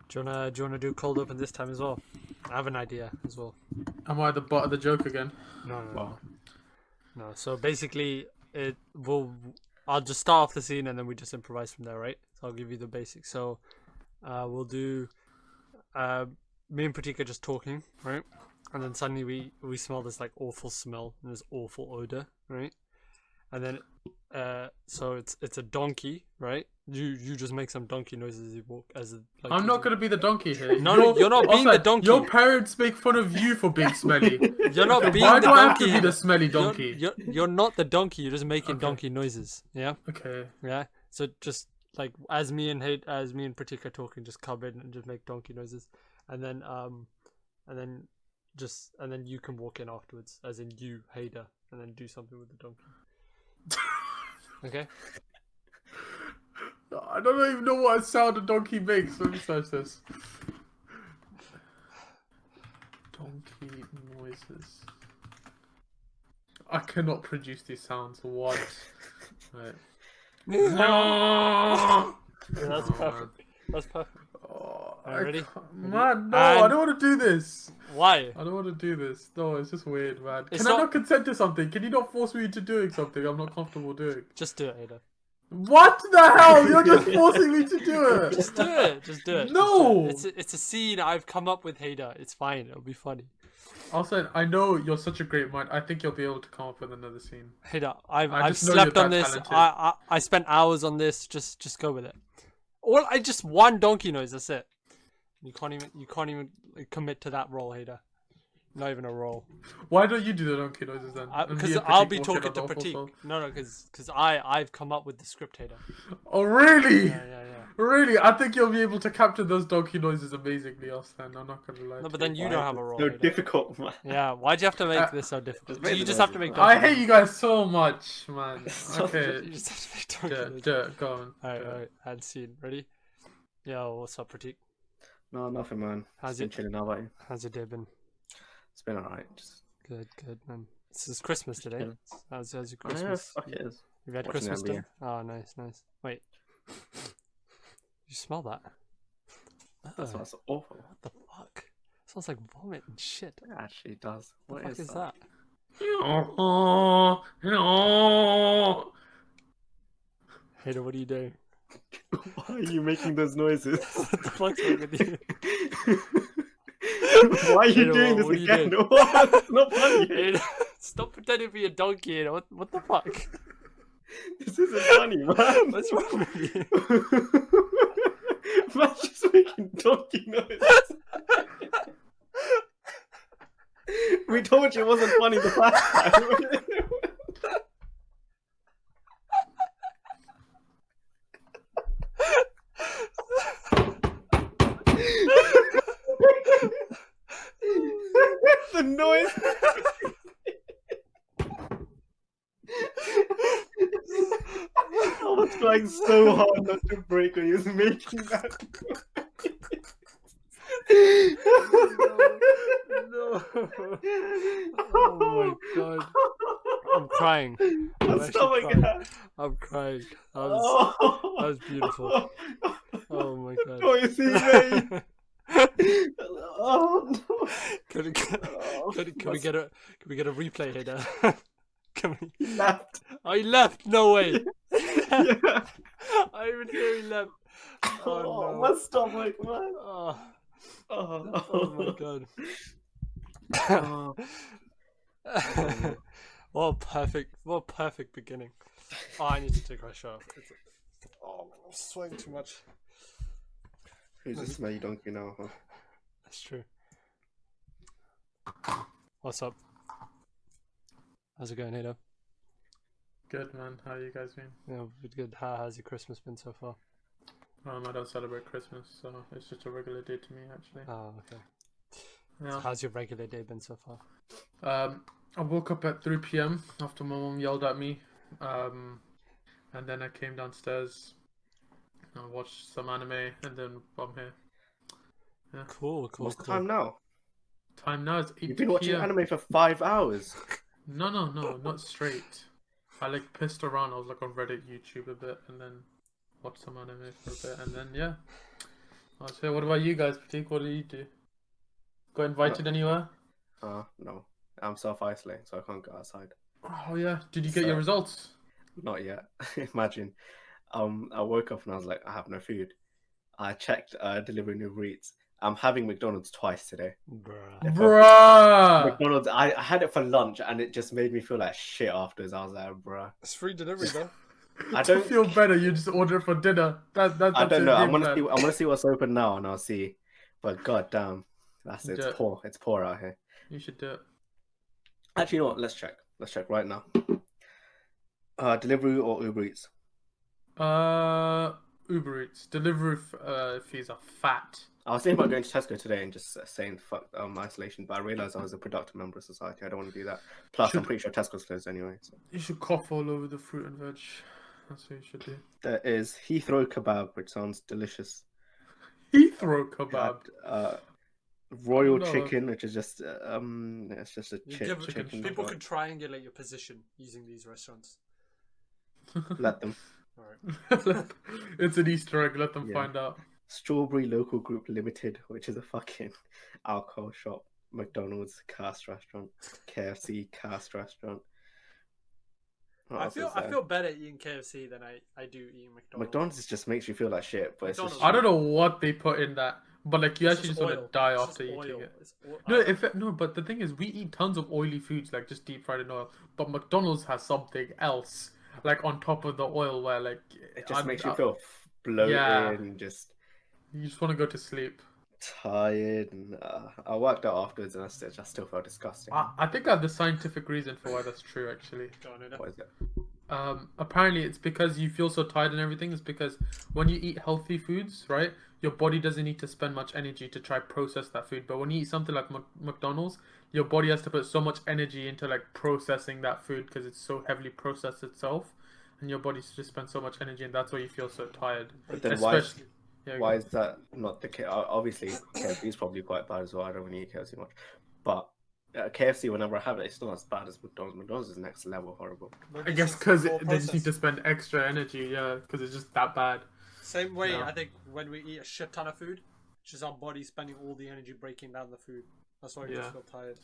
Do you wanna do cold open this time as well? I have an idea as well. Am I the butt of the joke again? No. So basically, I'll just start off the scene and then we just improvise from there, right? So I'll give you the basics. So, we'll do. Me and Prateek are just talking, right? And then suddenly we smell this like awful smell and this awful odor, right? And then so it's a donkey, right? You just make some donkey noises as you walk like I'm not gonna be the donkey here. No, you're not being the donkey. Your parents make fun of you for being smelly. You're not being Why the do I donkey. have to be the smelly donkey? You're not the donkey. You're just making donkey noises. Yeah. Okay. Yeah. So just like as me and Prateek are talking, just come in and just make donkey noises, and then you can walk in afterwards, as in you, Haider, and then do something with the donkey. Okay. I don't even know what sound a donkey makes. Let me search this. Donkey noises. I cannot produce these sounds. What? Right. No. That's perfect. That's perfect. Oh, ready? Man, no, I don't want to do this. Why? I don't want to do this. No, it's just weird, man. It's Can I not consent to something? Can you not force me into doing something I'm not comfortable doing? Just do it, Haider. What the hell? You're just forcing me to do it. Just do it. Just do it. No. It's a scene I've come up with, Haider. It's fine. It'll be funny. Also, I know you're such a great mind. I think you'll be able to come up with another scene. Haider, I've slept on this. I spent hours on this. Just go with it. Or just one donkey noise. That's it. You can't even commit to that role, Haider. Not even a role. Why don't you do the donkey noises then? Because I'll be talking to Prateek. No, because I've come up with the script, Haider. Oh really? Yeah. Really? I think you'll be able to capture those donkey noises amazingly, Arslan. I'm not gonna lie. No, but then you don't have a role. So difficult, man. Yeah, why'd you have to make this so difficult? You just have to make. I hate you guys so much, man. Okay. You just have to make Go on. Alright. And scene. Ready? Yo, what's up, Prateek? No, nothing, man. How's it chilling? How about you? How's your day been? It's been alright. Just Good, man. This is Christmas today. How's your Christmas? Yeah, fuck it is. You've had Watching Christmas NBA. dinner? Oh, nice. Wait. You smell that? That smells awful. What the fuck? It smells like vomit and shit. It actually does. What the fuck is that? Haider, what are you doing? Why are you making those noises? What the fuck's wrong with you? Why are you Haider, doing what this are you again? doing? What? It's not funny. Haider, stop pretending to be a donkey, Haider. What the fuck? This isn't funny, man. What's wrong with you? Man's just making donkey noises. We told you it wasn't funny the last time. The noise. I was trying so hard not to break when he was making that. No. Oh my god. I'm crying. I'm crying. That was beautiful. Oh my god. Oh, you see me? Oh no. Can we get a replay here now? Can we? He left. Oh, he left. No way. Yeah. I even hear he left. Oh, no. My stomach, man. Oh my god. What a perfect beginning. Oh, I need to take my shirt off. Oh man, I'm sweating too much. Who's a smelly donkey now, huh? That's true. What's up? How's it going, Haider? Good, man. How you guys been? Yeah, good. How's your Christmas been so far? I don't celebrate Christmas, so it's just a regular day to me, actually. Oh, okay. Yeah. So how's your regular day been so far? I woke up at 3 p.m. after my mom yelled at me, and then I came downstairs and watched some anime, and then I'm here. Yeah. Cool. What's the time now? Time now is 8 You've been watching p.m. anime for 5 hours. No, not straight. I like pissed around. I was like on Reddit, YouTube a bit, and then watched some anime for a bit, and then yeah, I'll say, what about you guys, Prateek? What do you do? Got invited anywhere? No. I'm self-isolating, so I can't go outside. Oh yeah. Did you get your results? Not yet. Imagine. I woke up and I was like, I have no food. I checked delivering Uber Eats. I'm having McDonald's twice today. Bruh! McDonald's, I had it for lunch and it just made me feel like shit afterwards. I was like, bruh. It's free delivery though. I To don't feel better, you just order for dinner. That's I don't know. I'm game gonna see. plan. I'm gonna see what's open now, and I'll see. But god damn, it's Yeah. poor. It's poor out here. You should do it. Actually, you know what? Let's check. Let's check right now. Delivery or Uber Eats? Uber Eats delivery fees are fat. I was thinking about going to Tesco today and just saying fuck isolation, but I realized I was a productive member of society. I don't want to do that. Plus, I'm pretty sure Tesco's closed anyway. So. You should cough all over the fruit and veg. That's what you should do. There is Heathrow kebab, which sounds delicious. Heathrow kebab. Royal No. chicken, which is just it's just a chicken. People can triangulate your position using these restaurants. Let them. All right. It's an Easter egg. Let them Yeah. find out. Strawberry Local Group Limited, which is a fucking alcohol shop. McDonald's, cast restaurant. KFC, cast restaurant. What I else is feel there? better eating KFC than I do eating McDonald's. McDonald's just makes you feel like shit, but it's just McDonald's. I don't know what they put in that, but like you It's actually just just want oil. to die It's after just eating oil. it. It's oil. No, but the thing is, we eat tons of oily foods, like just deep fried in oil. But McDonald's has something else, like on top of the oil, where like it just makes you feel bloated and just you just want to go to sleep. tired. And I worked out afterwards, and I still felt disgusting. I think I have the scientific reason for why that's true. Actually, Go on, Ida. What is it? apparently it's because you feel so tired and everything. It's because when you eat healthy foods, right, your body doesn't need to spend much energy to try process that food. But when you eat something like McDonald's, your body has to put so much energy into like processing that food because it's so heavily processed itself, and your body just spends so much energy, and that's why you feel so tired. But then Especially, why is that not the case? Obviously, KFC is probably quite bad as well. I don't really eat KFC much, but KFC, whenever I have it, it's not as bad as McDonald's. McDonald's is next level horrible. I guess because they just need to spend extra energy, yeah, because it's just that bad. Same way, Yeah. I think when we eat a shit ton of food, it's just our body spending all the energy breaking down the food. That's why we just feel tired.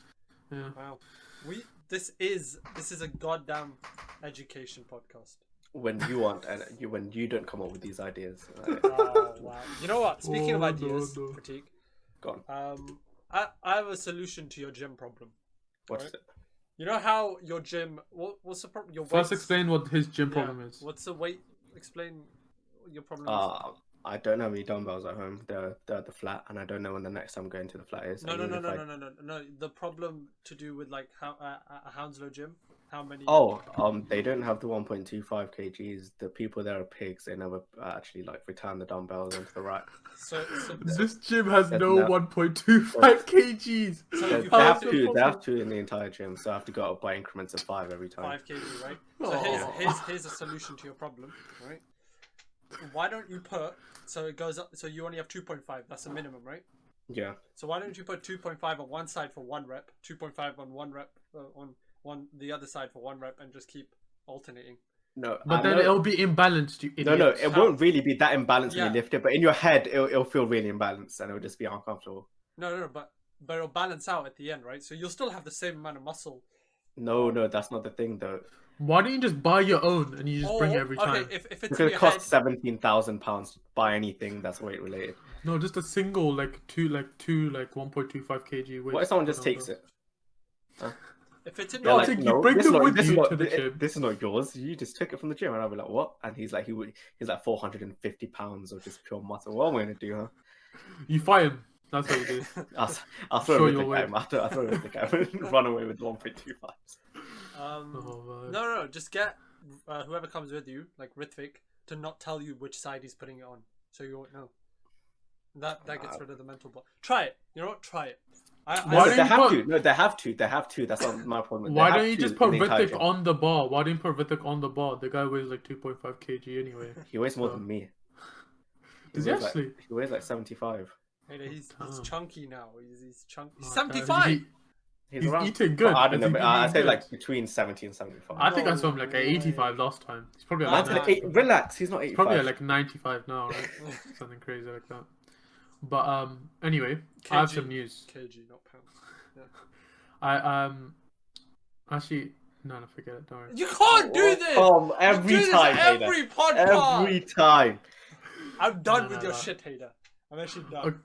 Yeah. Wow. This is a goddamn education podcast. When you want and when you don't come up with these ideas, Oh wow. You know what? Speaking of Oh, ideas, no. Prateek, go on. I have a solution to your gym problem. What is Right. it? You know how your gym? What's the problem? Your First, weights- explain what his gym Yeah. problem is. What's the weight? Explain what your problem is. I don't have any dumbbells at home. They're at the flat, and I don't know when the next time I'm going to the flat is. No. And even if No. The problem to do with like how a Hounslow gym. How many? they don't have the 1.25 kgs. The people there are pigs. They never actually like return the dumbbells into the rack. So This gym has There's no no- 1.25 kgs. So They you have have to. They have to in the entire gym. So I have to go up by increments of 5 every time. 5 kg, right? So here's a solution to your problem, right? Why don't you put so it goes up? So you only have 2.5. That's the minimum, right? Yeah. So why don't you put 2.5 on one side for 1 rep, 2.5 on 1 rep on the other side for 1 rep, and just keep alternating. No. But then it'll be imbalanced, you idiot. No, it won't really be that imbalanced when Yeah. you lift it, but in your head, it'll feel really imbalanced and it'll just be uncomfortable. No, but it'll balance out at the end, right? So you'll still have the same amount of muscle. No, that's not the thing though. Why don't you just buy your own and you just bring it every time? Okay, if it's Because in it your costs head, £17,000 to buy anything that's weight related. No, just a single, like two 1.25 kg weight. What if someone just takes it? if it's in No, your I head, think you bring them with you to the gym. This is not yours. You just took it from the gym, and I'll be like, "What?" And he's like, he's like 450 pounds of just pure muscle. What am I gonna do, huh? You fight him. That's what you do. I'll throw Show him with the your weight. guy. I'll throw him with the guy and run away with 1.25. Oh, man. no, just get whoever comes with you, like Rithvik, to not tell you which side he's putting it on, so you won't know. That gets rid of the mental block. Try it. You know what? Try it. Why No, don't they you have put- to. No, they have to. They have to. That's not my problem. They Why have don't you to just put in the entire Rithik gym. on the bar? Why don't you put Rithik on the bar? The guy weighs like 2.5 kg anyway. He weighs more So- than me. Does he weighs actually? He weighs like 75. Hey, he's Oh. chunky now. He's chunky. He's Oh, 75. He's around. eating good. I don't know, Is he but I eating say good? like between 70 and 75. I think I saw him No like at 85 last time. He's probably at Man's like at 90. Relax, he's not 85. Probably at like 95 now, right? Something crazy like that. But anyway, I have some news. kg, not pounds. Yeah. I actually no, forget it. Don't worry. You can't do this. Every You do time, this Haider. every podcast. Every time. I'm done No, with no, your no. shit, Haider. I'm actually done. Okay.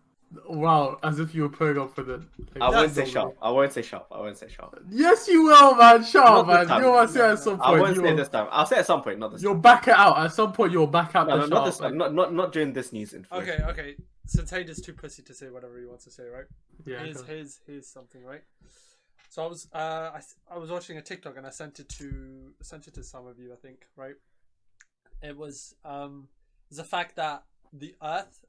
Wow, as if you were putting up for the. I won't say That's shop. I won't say shop. I won't say shop. Yes, you will, man. Shut up, Not this man. time. You will say at some I point. won't say this time. I'll say at some point, not this You'll time. back it out. At some point, you'll back out No, the not this shop. time. Not during this news information. Okay. Since Haider's too pussy to say whatever he wants to say, right? Yeah. Here's something, right? So I was watching a TikTok and I sent it to some of you, I think, right? It was the fact that the Earth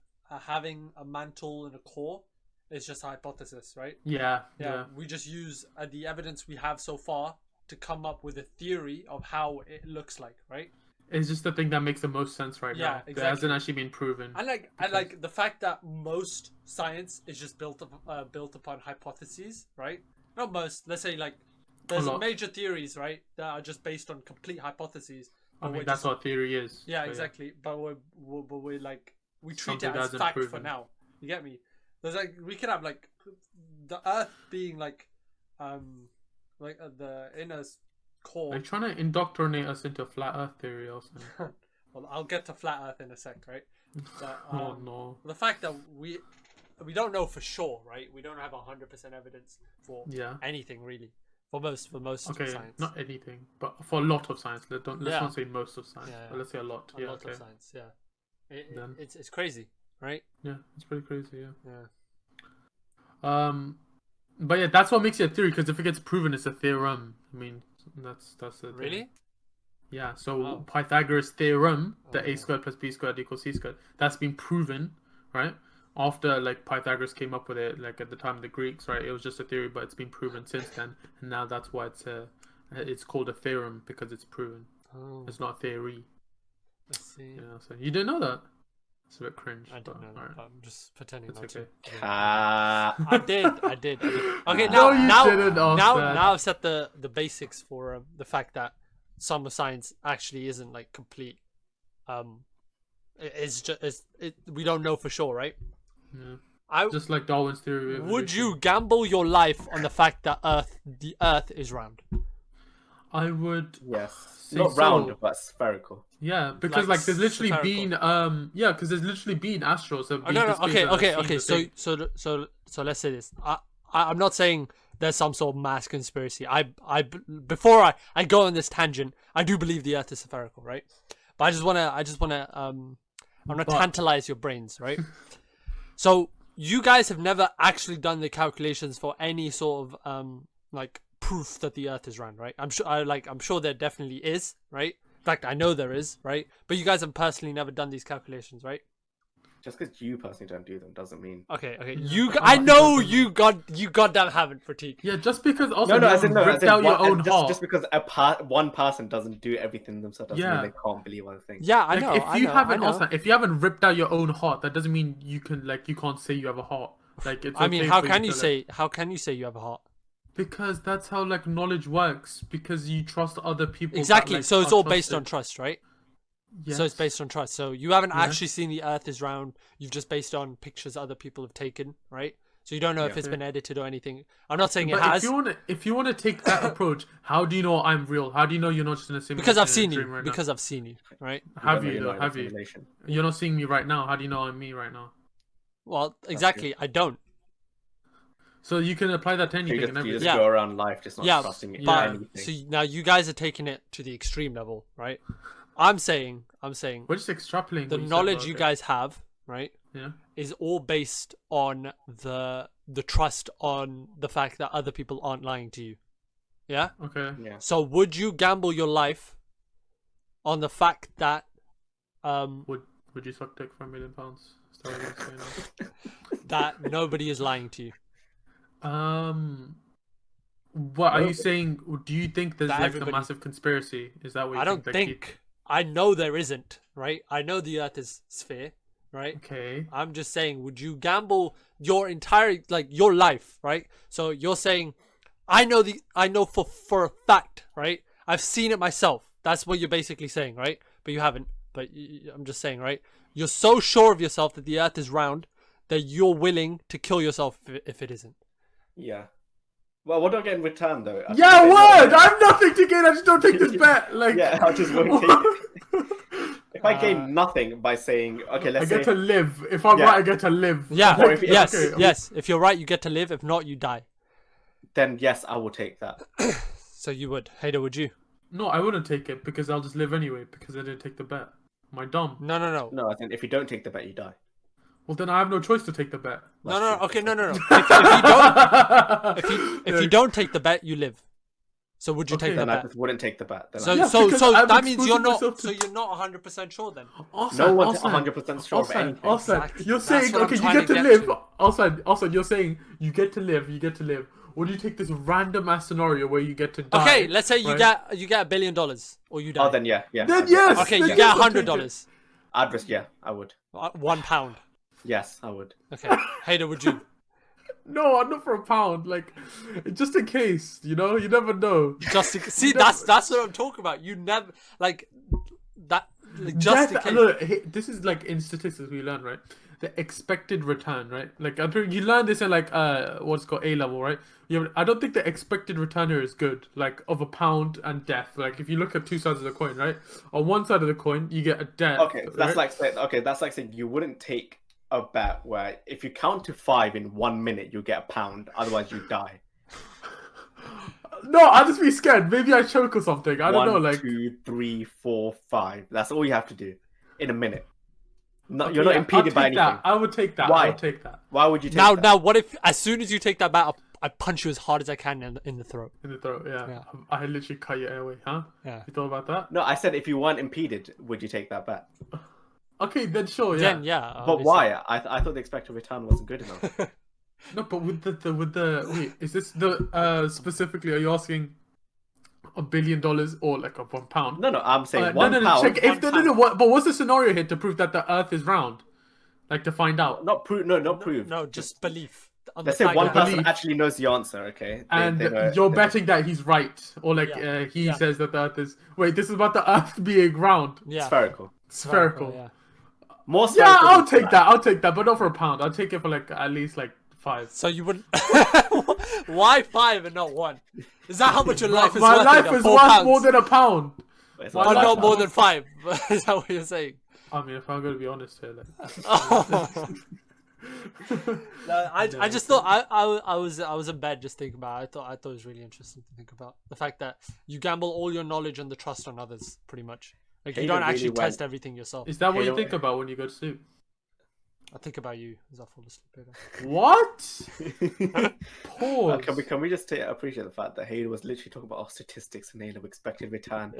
having a mantle and a core is just a hypothesis, right? Yeah. We just use the evidence we have so far to come up with a theory of how it looks like, right? It's just the thing that makes the most sense right now. Exactly. That hasn't actually been proven. I like the fact that most science is just built upon hypotheses, right? Not most. Let's say like there's major theories, right, that are just based on complete hypotheses. I mean, that's what theory is. Yeah, so, exactly. But we're like we treat Something it as hasn't fact for proven. now. You get me? There's like we could have like the Earth being like the inner core. They're trying to indoctrinate us into flat Earth theory or something. Well, I'll get to flat Earth in a sec, right? But, Oh no. the fact that we don't know for sure, right? We don't have 100% evidence for anything really. For most Okay, science. not anything, but for a lot of science. Let's not say most of science, Yeah. but let's say a lot. A lot of science, yeah. It's crazy, right? Yeah, it's pretty crazy. Yeah. But yeah, that's what makes it a theory. Because if it gets proven, it's a theorem. I mean, that's the thing. Really? Yeah. So Oh. Pythagoras' theorem, that Oh. a squared plus b squared equals c squared, that's been proven, right? After like Pythagoras came up with it, like at the time of the Greeks, right? It was just a theory, but it's been proven since then, and now that's why it's called a theorem because it's proven. Oh, It's not a theory. I see. You know, so you didn't know that. It's a bit cringe. I don't know. Alright. I'm just pretending It's not okay. to. Ah. I did. Okay, No, now you didn't, Arslan. now I've set the basics for the fact that some of science actually isn't like complete. It's just we don't know for sure, right? Yeah. Just like Darwin's theory. Of Would evolution. you gamble your life on the fact that the Earth is round? I would. Yes. say Not so. round, but spherical. Yeah, because Like like there's literally spherical. been because there's literally been astros. That have Oh, been no. displayed that have Okay. seen the thing. So let's say this. I'm not saying there's some sort of mass conspiracy. Before I go on this tangent, I do believe the Earth is spherical, right? But I just wanna I'm gonna tantalize your brains, right? So you guys have never actually done the calculations for any sort of like proof that the Earth is round, right? I'm sure there definitely is, right? In fact, I know there is, right? But you guys have personally never done these calculations, right? Just because you personally don't do them doesn't mean. Okay. Yeah. I know you goddamn haven't, Prateek. Yeah, just because also No, you as in, haven't ripped out your own heart. just because one person doesn't do everything themselves doesn't mean they can't believe other things. Yeah, I Like, know. if you I haven't know. also, if you haven't ripped out your own heart, that doesn't mean you can't say you have a heart. Like it's. I mean, okay how for can to, you like- say you have a heart? Because that's how like knowledge works. Because you trust other people. Exactly. That, like, So it's are all based on trusted. trust, right? Yes. So it's based on trust. So you haven't Yes. actually seen the Earth is round. You've just based on pictures other people have taken, right? So you don't know if it's been edited or anything. I'm not saying it But has. if you wanna take that approach, how do you know I'm real? How do you know you're not just in a simulation? Because I've in a seen dream you. right Because I've seen you, right? now? Have You're you not though? in a Have you? simulation. You're not seeing me right now. How do you know I'm me right now? Well, exactly. I don't. So you can apply that to So anything you and just everything. Yeah. go around life just not Yeah, trusting it. but anything. so now you guys are taking it to the extreme level, right? I'm saying We're just extrapolating. the what you said, knowledge but you okay. guys have, right, Yeah. is all based on the trust on the fact that other people aren't lying to you. Yeah? Okay. Yeah. So would you gamble your life on the fact that Would you suck dick for £1 million? Is that what you're saying? that nobody is lying to you? What are you saying? Do you think there's That like everybody- a massive conspiracy? Is that what you I don't think? think. I know there isn't, right? I know the Earth is sphere, right? Okay. I'm just saying, would you gamble your entire your life, right? So you're saying, I know for a fact, right? I've seen it myself. That's what you're basically saying, right? But you haven't. But I'm just saying, right? You're so sure of yourself that the Earth is round that you're willing to kill yourself if it isn't. Yeah. Well, what do I get in return, though? Yeah, word! I have nothing to gain. I just don't take this bet. Like, yeah, I just won't take it. If I gain nothing by saying, okay, let's say... I get to live. If I'm right, I get to live. Yeah, Like, yes, okay, yes. If you're right, you get to live. If not, you die. Then, yes, I will take that. So you would. Haider, would you? No, I wouldn't take it because I'll just live anyway because I didn't take the bet. Am I dumb? No. No, I think if you don't take the bet, you die. Well, then I have no choice to take the bet. No. Okay, no. If you don't take the bet, you live. So would you take that Then I bet? just wouldn't take the bet. Then So I'm that means you're exposing not. myself to- So you're not 100% sure then. no one's 100% sure of anything. Arslan, you're That's saying what I'm okay, you trying get to to get live. Arslan, you're saying you get to live. You get to live. Or do you take this random ass scenario where you get to die? Okay, let's say you right? get $1 billion or you die. Oh, then yeah. Then yes. Okay, then you yes, get I'll take $100. I'd risk, yeah, I would. £1. Yes, I would. Okay, Haider, would you? No, I'm not for a pound. Like, just in case, you know, you never know. See, that's what I'm talking about. You never like that. Like, just in case. No, this is like in statistics we learn, right? The expected return, right? Like I think you learn this in like what's called A level, right? I don't think the expected return here is good. Like of a pound and death. Like if you look at two sides of the coin, right? On one side of the coin, you get a death. Okay, that's right? that's like saying you wouldn't take a bet where if you count to 5 in 1 minute, you get a pound. Otherwise, you die. No, I'll just be scared. Maybe I choke or something. I don't know. Like 2, 3, 4, 5. That's all you have to do in a minute. No, okay, you're not impeded by anything. I would take that. Why? I would take that. Why would you take that? Now, what if as soon as you take that bet, I punch you as hard as I can in the throat? In the throat, yeah. I literally cut your airway, huh? Yeah. You thought about that? No, I said if you weren't impeded, would you take that bet? Okay, then sure, yeah. Then yeah. But obviously. why? I thought the expected return wasn't good enough. No, but with the wait, is this the specifically? Are you asking $1 billion or like a £1? No, I'm saying No, £1. check if no. What? But what's the scenario here to prove that the Earth is round? Like to find out. Not prove. No, not prove. No, just belief. Let's say one person actually knows the answer. Okay. You're betting that he's right, or like he says that the Earth is. Wait, this is about the Earth being round. Yeah. Spherical. Spherical. Yeah. More Yeah, spherical. I'll take that. I'll take that, but not for a pound. I'll take it for like at least like 5. So you wouldn't. Why 5 and not 1? Is that how much your life is My worth? life is worth more than a pound. It's But like not that. more than 5. Is that what you're saying? I mean, if I'm gonna be honest here, like. No, I just thought I was in bed just thinking about it. I thought it was really interesting to think about the fact that you gamble all your knowledge and the trust on others, pretty much. Like you Haider don't really actually went- test everything yourself. Is that what you Haider- think about when you go to sleep? I think about you as I fall asleep. What? Pause. Can we just appreciate the fact that Haider was literally talking about our statistics and Haider expected return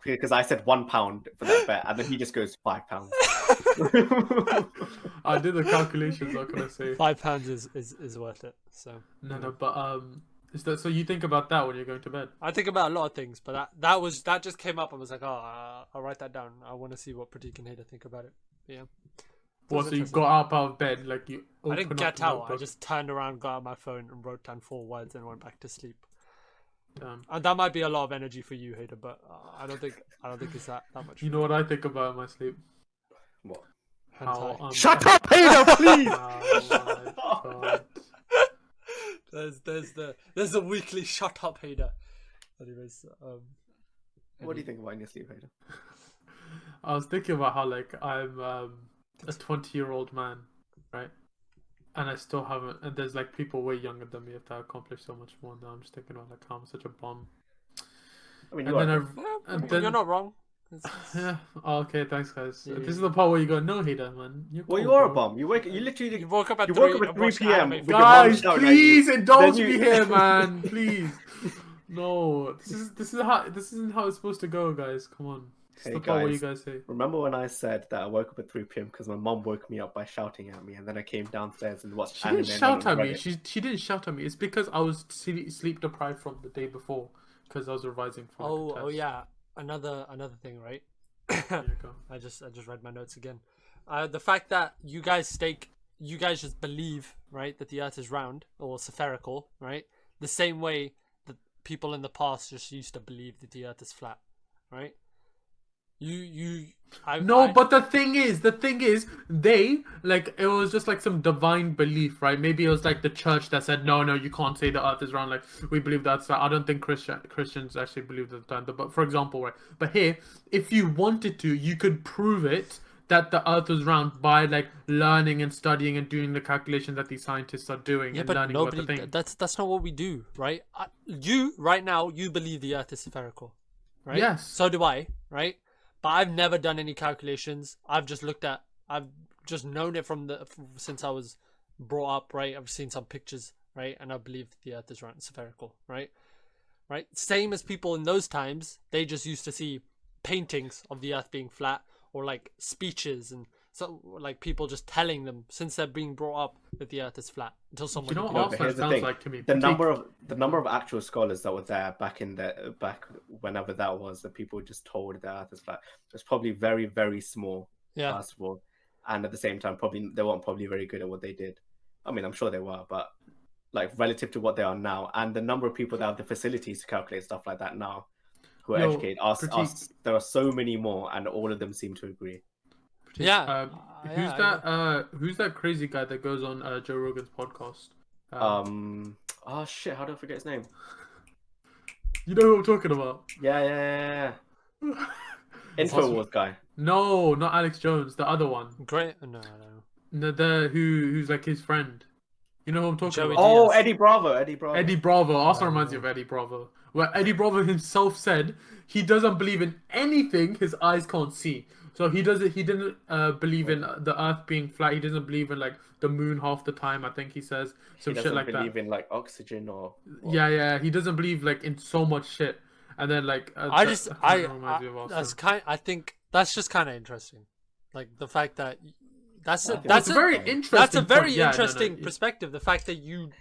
because I said £1 for that bet and then he just goes £5. I did the calculations. What can I say? £5 is worth it. So No, but is that so? You think about that when you're going to bed? I think about a lot of things, but that just came up. I was like, oh, I'll write that down. I want to see what Prateek and Haider think about it. But yeah. Well, so you got up out of bed, like you. I didn't open get up the out. I notebook. just turned around, got out my phone, and wrote down 4 words, and went back to sleep. Damn. And that might be a lot of energy for you, Haider, but I don't think it's that much. You know what I think about in my sleep? What? Hentai. Shut up, Haider, please! Oh my God. There's the weekly shut up, Haider. Anyways, What do you think about in your sleep, Haider? I was thinking about how like I'm a 20-year-old man, right? And I still haven't. And there's like people way younger than me that accomplished so much more. Now I'm just thinking about like how I'm such a bum. I mean, And then you're not wrong. yeah. Oh, okay, thanks, guys. Yeah. This is the part where you go, no, Hater, man. You're Well, cool, you are a bro." bum. You literally You woke up at You 3, woke up at and 3 watched PM anime with for- your Guys, mum shouting at please you. indulge Then me you- here, man. Please. No, this isn't how it's supposed to go, guys. Come on. It's Hey, the part where you guys. guys say. Remember when I said that I woke up at 3 p.m. because my mum woke me up by shouting at me, and then I came downstairs and watched She anime. didn't and shout then at me. Reddit. She didn't shout at me. It's because I was sleep deprived from the day before because I was revising for like, a test. Oh yeah. Another thing, right? There you go. I just read my notes again. The fact that you guys just believe, right, that the Earth is round or spherical, right? The same way that people in the past just used to believe that the Earth is flat, right? But the thing is, they like it was just like some divine belief, right? Maybe it was like the church that said, no, you can't say the earth is round. Like we believe that's. I don't think Christians actually believed at the time. But for example, right? But here, if you wanted to, you could prove it that the earth was round by like learning and studying and doing the calculations that these scientists are doing and learning what the thing. That's not what we do, right? You right now you believe the earth is spherical, right? Yes. So do I, right? But I've never done any calculations. I've just known it since I was brought up, right? I've seen some pictures, right? And I believe the earth is round, spherical, right? Right? Same as people in those times, they just used to see paintings of the earth being flat or like speeches and so like people just telling them since they're being brought up that the earth is flat until someone. You know what Arslan sounds like to me? The number of actual scholars that were there back whenever that was, that people just told the earth is flat, was probably very, very small. Yeah. First of all, and at the same time, they weren't very good at what they did. I mean, I'm sure they were, but like relative to what they are now, and the number of people that have the facilities to calculate stuff like that now, who educate us, there are so many more, and all of them seem to agree. Yeah. Who's that crazy guy that goes on Joe Rogan's podcast? Oh shit! How do I forget his name? You know who I'm talking about? Yeah. Infowars guy. No, not Alex Jones. The other one. Great. No. Who's like his friend. You know who I'm talking about? Oh, Eddie Bravo. Eddie Bravo. Also reminds me of Eddie Bravo. Where Eddie Bravo himself said he doesn't believe in anything his eyes can't see. So he didn't believe in the earth being flat. He doesn't believe in like the moon half the time. I think he says some shit like that. He doesn't believe in like oxygen or... Yeah. He doesn't believe like in so much shit. And then like I think that's just kind of interesting. Like the fact that that's a very interesting perspective. The fact that you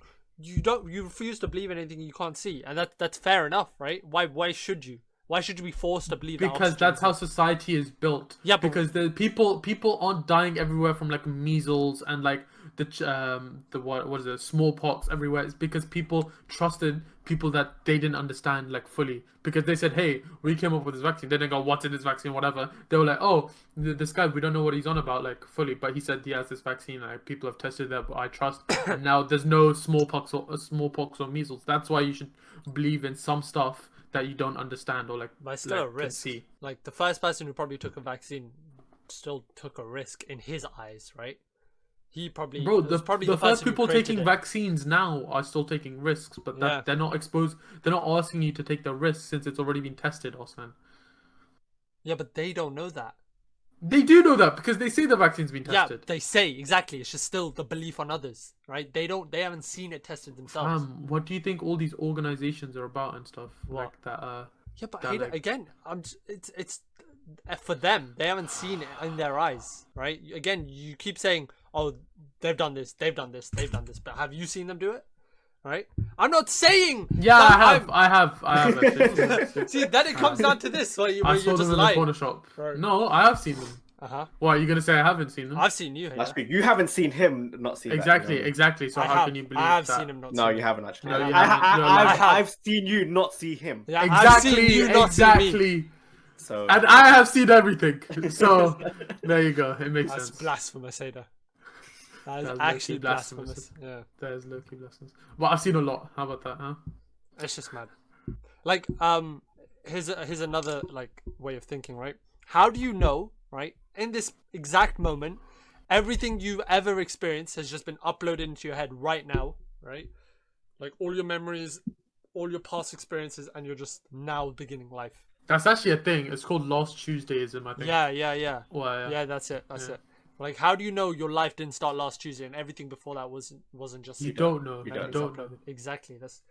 refuse to believe in anything you can't see, and that's fair enough, right? Why should you? Why should you be forced to believe that? Because that's how society is built. Yeah, but... because the people aren't dying everywhere from like measles and like smallpox everywhere. It's because people trusted people that they didn't understand like fully. Because they said, hey, we came up with this vaccine. They didn't go, what's in this vaccine, whatever. They were like, oh, this guy, we don't know what he's on about like fully, but he said he has this vaccine. Like people have tested that, but I trust. And now there's no smallpox or measles. That's why you should believe in some stuff that you don't understand or like. But still a risk. Like the first person who probably took a vaccine still took a risk in his eyes, right? He probably the first people taking vaccines now are still taking risks, but they're not exposed. They're not asking you to take the risk since it's already been tested, Arslan. Yeah, but they don't know that. They do know that because they say the vaccine's been tested. Yeah, they say exactly. It's just still the belief on others, right? They haven't seen it tested themselves. What do you think all these organizations are about and stuff like that? Yeah, but again, it's for them. They haven't seen it in their eyes, right? Again, you keep saying, "Oh, they've done this, but have you seen them do it?" Right? I'm not saying. Yeah, I have. See, then it comes down to this, where I you're saw just them in lying. the corner shop. Right. No, I have seen them. What are you gonna say? I haven't seen them. I've seen you. That's good. You haven't seen him not see exactly. So how can you believe that? I've seen him not. No, you haven't actually. No, I've seen you not see him. Yeah, I've seen you not see me. So, and I have seen everything. So there you go. It makes sense. That's blasphemous, Haider. That is actually blasphemous. Yeah, that is low-key blasphemous. Well, I've seen a lot. How about that, huh? It's just mad. Like, here's another like way of thinking, right? How do you know, right? In this exact moment, everything you've ever experienced has just been uploaded into your head right now, right? Like all your memories, all your past experiences, and you're just now beginning life. That's actually a thing. It's called Last Tuesdaism, I think. Yeah. Well, yeah, that's it. That's it. Like, how do you know your life didn't start last Tuesday and everything before that wasn't just... You don't know. You don't know. Exactly. That's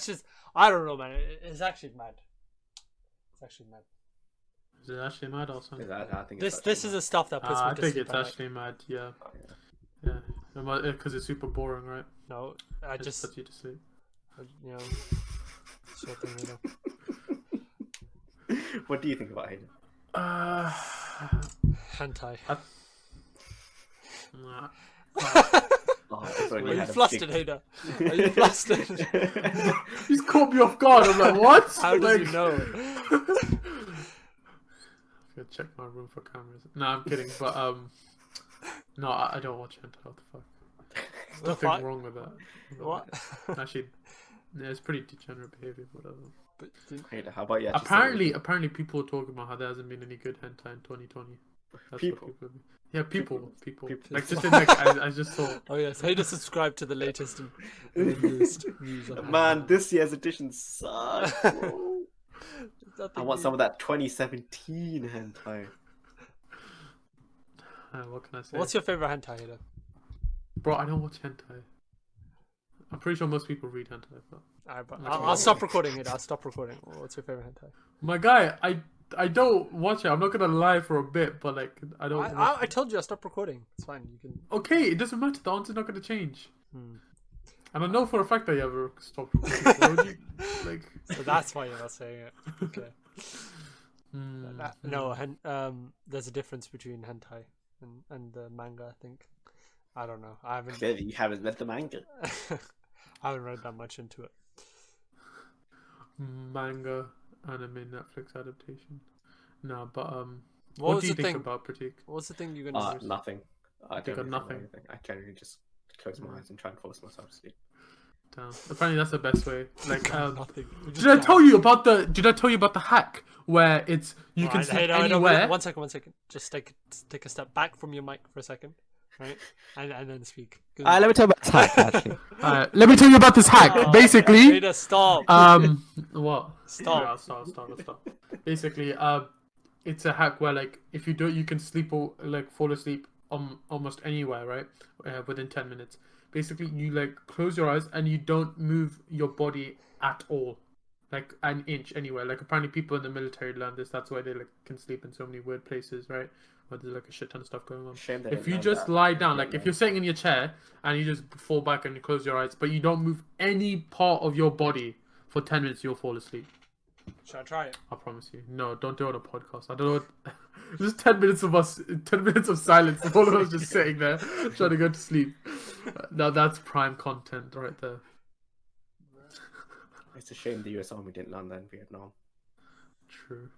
just... I don't know, man. It's actually mad. It's actually mad. Is it actually mad or something? I think this is the stuff that puts me to sleep. I think it's actually mad, yeah. Yeah. Because it's super boring, right? No, I just... puts you to sleep. You know... sort of, you know. What do you think about Hayden? Hentai. Are you flustered, Haider? Are you flustered? He's caught me off guard. I'm like, what? How does he know? Gotta check my room for cameras. No, I'm kidding. But no, I don't watch hentai. What the fuck? There's nothing wrong with that. What? Actually, yeah, it's pretty degenerate behavior. Whatever. But Hater, how about you? Apparently, people are talking about how there hasn't been any good hentai in 2020. That's People. What yeah, people. Like People. just in I just saw. oh yes, hey to subscribe to the latest and newest news. On Man, this year's edition sucks. bro. I want some of of that 2017 hentai. What can I say? What's your favorite hentai, Hader? Bro, I don't watch hentai. I'm pretty sure most people read hentai. But... Alright, but I'll stop recording it. I'll stop recording. What's your favorite hentai? My guy, I don't watch it. I'm not gonna lie for a bit, but like I don't. I told you I'll stop recording. It's fine. You can. Okay, it doesn't matter. The answer's not gonna change. Hmm. And I know for a fact that you ever stopped recording. Why would you, like... So that's why you're not saying it. Okay. There's a difference between hentai and the manga. I think. I don't know. I haven't. Clearly, you haven't read the manga. I haven't read that much into it. Manga, anime, Netflix adaptation. No, but What what do you think about Prateek? What's the thing you're gonna do? Nothing. I don't got really nothing? think of anything. I generally just close my eyes and try and force myself to sleep. Damn. Apparently that's the best way. Like Nothing. did I tell you about the hack where it's you can sleep anywhere? One second. Just take a step back from your mic for a second, right? And then speak. Let me tell you about this hack, actually. Let me tell you about this hack. Basically, Rita, stop. What? Stop. Yeah, stop. Basically, it's a hack where like if you do it, you can sleep or like fall asleep almost anywhere, right? Within 10 minutes. Basically, you like close your eyes and you don't move your body at all, like an inch anywhere. Like apparently, people in the military learn this. That's why they like can sleep in so many weird places, right? Where there's like a shit ton of stuff going on. If you just lie down, like if you're sitting in your chair and you just fall back and you close your eyes, but you don't move any part of your body for 10 minutes, you'll fall asleep. Should I try it? I promise you. No, don't do it on a podcast. I don't know what... Just 10 minutes of us, 10 minutes of silence. All of us just sitting there trying to go to sleep. Now that's prime content right there. It's a shame the US Army didn't land that in Vietnam. True.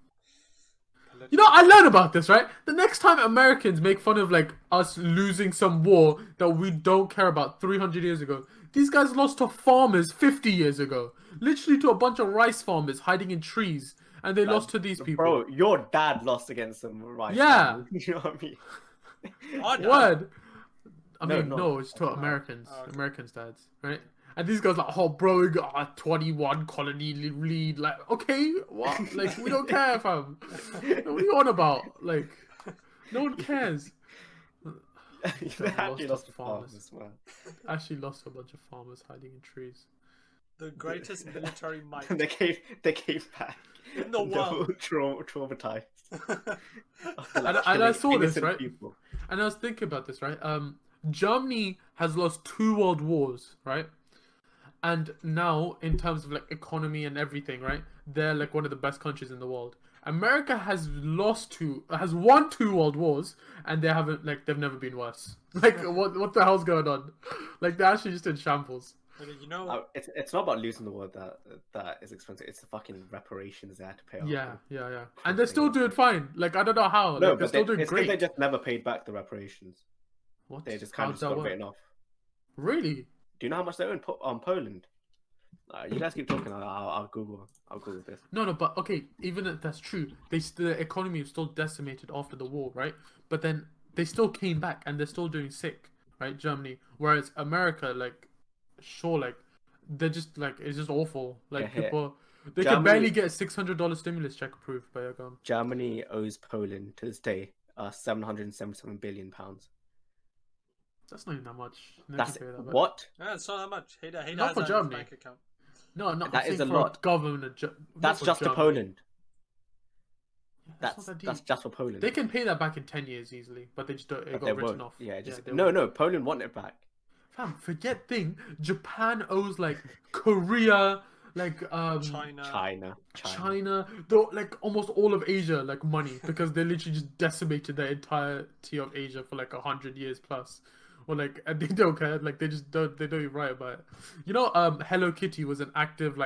You know, I learned about this, right? The next time Americans make fun of like us losing some war that we don't care about 300 years ago, these guys lost to farmers 50 years ago. Literally to a bunch of rice farmers hiding in trees. And they lost to these people. Bro, your dad lost against them, right? Yeah. You know what I mean? What? I No, mean, no, it's to Americans. okay. Americans' dads, right? And these guys like, oh, bro, we got 21 colony lead. Like, okay, what? Like, we don't care, fam. What are you on about? Like, no one cares. They actually lost to farmers, man. Actually lost a bunch of farmers hiding in trees. The greatest military might they came back. in the world. Traumatized. And I saw this, right? People. And I was thinking about this, right? Germany has lost 2 world wars, right? And now, in terms of like economy and everything, right? They're like one of the best countries in the world. America has won 2 world wars, and they've never been worse. Like, what the hell's going on? Like, they're actually just in shambles. You know, it's not about losing the war that is expensive. It's the fucking reparations they had to pay off. Yeah. And they're still doing fine. Like, I don't know how. No, like, they're still doing it's great. they just never paid back the reparations. What? They just kind of got written off. Really? Do you know how much they owe on Poland? You guys keep talking. I'll Google this. No, but okay. Even if that's true, the economy was still decimated after the war, right? But then they still came back and they're still doing sick, right? Germany, whereas America, like, sure, like they're just like it's just awful. Like people, they can barely get a $600 stimulus check approved by Erdogan. Germany owes Poland to this day £777 billion. That's not even that much. That's what? yeah, it's not that much. Hader Not has for that in his Germany. bank account. No, That is a for lot. Government. That's just for Poland. Yeah, That's just for Poland. They can pay that back in 10 years easily, but they just don't. It got written off. Yeah, won't. no. Poland want it back. Fam, forget thing. Japan owes like Korea, like China. though, like almost all of Asia, like money because they literally just decimated the entirety of Asia for like 100 years plus. Or like, and they don't care. Like they don't even write about it. You know, Hello Kitty was an active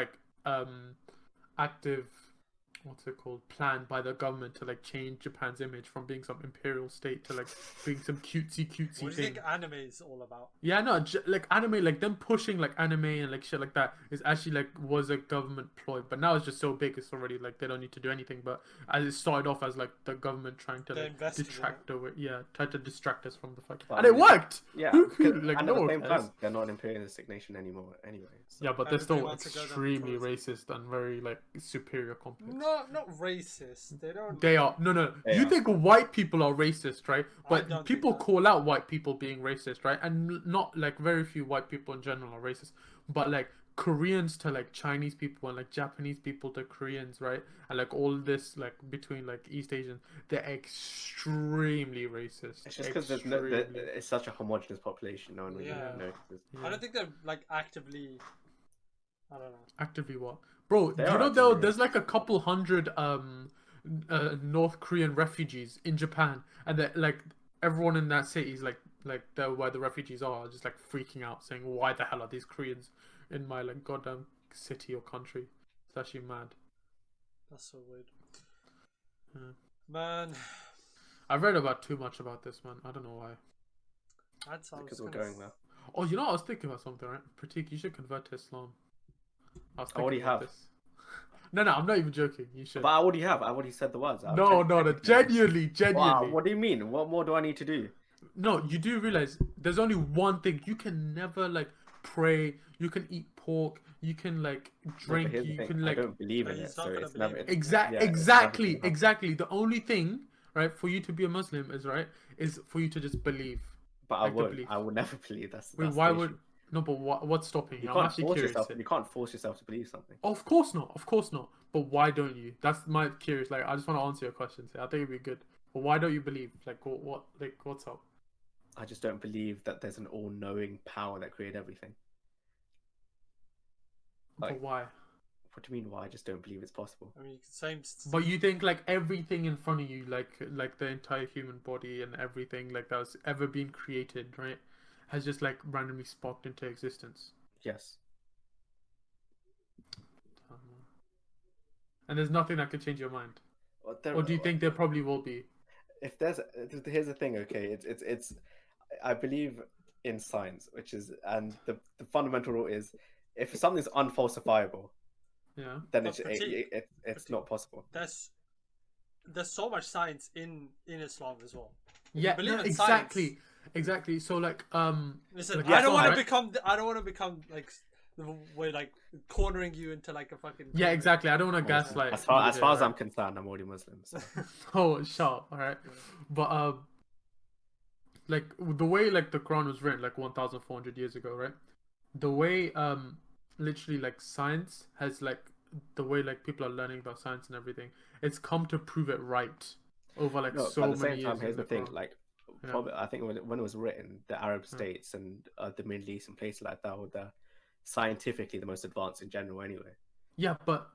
what's it called, plan by the government to like change Japan's image from being some imperial state to like being some cutesy What do you thing. think anime is all about? Yeah, no, like anime, like them pushing like anime and like shit like that is actually like was a government ploy, but now it's just so big, it's already like they don't need to do anything. But as it started off as like the government trying to They like invested in detract away, try to distract us from the fact, Well, and it worked. Yeah, Like and no at the one same cares. time, they're not an imperialistic nation anymore anyway. So. Yeah, but they're And 3 still months ago, they're extremely notorious. racist and very like superior complex. Not racist. They don't. They are no. They You are. think white people are racist, right? I But don't people think that. call out white people being racist, right? And not like very few white people in general are racist, but like Koreans to like Chinese people and like Japanese people to Koreans, right? And like all this like between like East Asians, they're extremely racist. It's just because it's such a homogenous population. No one really Yeah. notices. I don't think they're like actively. I don't know. Actively what, bro? They Do you are know actively there's like a couple hundred North Korean refugees in Japan, and that like everyone in that city is like where the refugees are just like freaking out, saying why the hell are these Koreans in my like goddamn city or country? It's actually mad. That's so weird. Yeah. Man, I've read about too much about this, man. I don't know why. that sounds. Because we're kinda going there. Oh, you know, I was thinking about something, right? Prateek, you should convert to Islam. I was I already thinking about have. this. No, I'm not even joking. You should. But I already have. I already said the words. No, genuinely. Wow, what do you mean? What more do I need to do? No, you do realize there's only one thing. You can never like pray. You can eat pork. You can like drink. Here's the You thing, can I like don't believe in He's it, not so gonna it's never. believe it. exactly, Yeah, it's never gonna happen. exactly. The only thing, right, for you to be a Muslim is for you to just believe. But I like to won't. believe. I will never believe. That's Why the would issue. no? But what's stopping you? You I'm can't actually force curious. yourself. You can't force yourself to believe something. Of course not. Of course not. But why don't you? That's my curious. Like, I just want to answer your questions. I think it'd be good. But why don't you believe? Like, what? Like, what's up? I just don't believe that there's an all-knowing power that created everything. Like- But why? What do you mean? Why? I just don't believe it's possible. I mean, same. But you think like everything in front of you, like the entire human body and everything like that's ever been created, right, has just like randomly sparked into existence. Yes. And there's nothing that could change your mind. There- Or do you think there probably will be? If here's the thing, okay, it's I believe in science, which is, and the fundamental rule is, if something's unfalsifiable, Yeah. then But it's not possible. There's so much science in Islam as well. If Yeah. you believe No, in exactly. science- Exactly. So like Listen, Like, I yeah, don't want right? to become. I don't want to become like the way like cornering you into like a fucking. yeah, exactly. I don't want to gaslight. As far you as here, far as right? I'm concerned, I'm already Muslim. So. Oh, sharp. All right, but like the way like the Quran was written like 1,400 years ago, right? The way literally like science has like the way like people are learning about science and everything, it's come to prove it right over like No, so but at the many same years. time, here's in the thing: Quran. like, Yeah. probably, I think when it was written, the Arab states and the Middle East and places like that were scientifically the most advanced in general, anyway. Yeah, but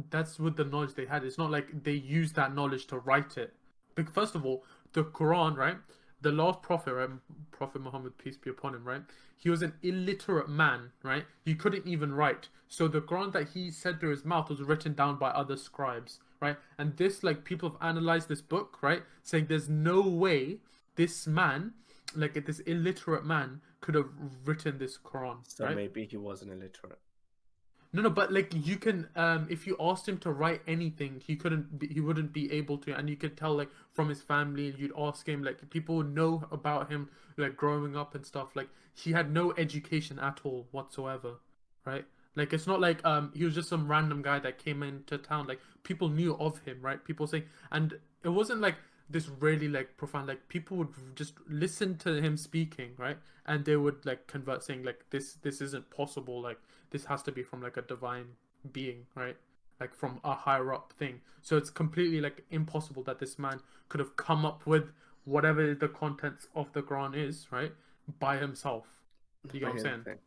that's with the knowledge they had. It's not like they used that knowledge to write it. Because first of all, the Quran, right? The last prophet, right? Prophet Muhammad, peace be upon him, right? He was an illiterate man, right? He couldn't even write. So the Quran that he said through his mouth was written down by other scribes, right? And this, like, people have analyzed this book, right? Saying there's no way this man, like this illiterate man, could have written this Quran, So right? maybe he wasn't illiterate. No, but like you can, if you asked him to write anything, he wouldn't be able to, and you could tell like from his family. You'd ask him, like people would know about him, like growing up and stuff. Like he had no education at all whatsoever, right? Like it's not like he was just some random guy that came into town. Like people knew of him, right? People saying, and it wasn't like this really like profound. Like people would just listen to him speaking, right? And they would like convert, saying like this isn't possible. Like this has to be from like a divine being, right? Like from a higher up thing. So it's completely like impossible that this man could have come up with whatever the contents of the Quran is, right, by himself. You get what I'm Here's the saying? thing.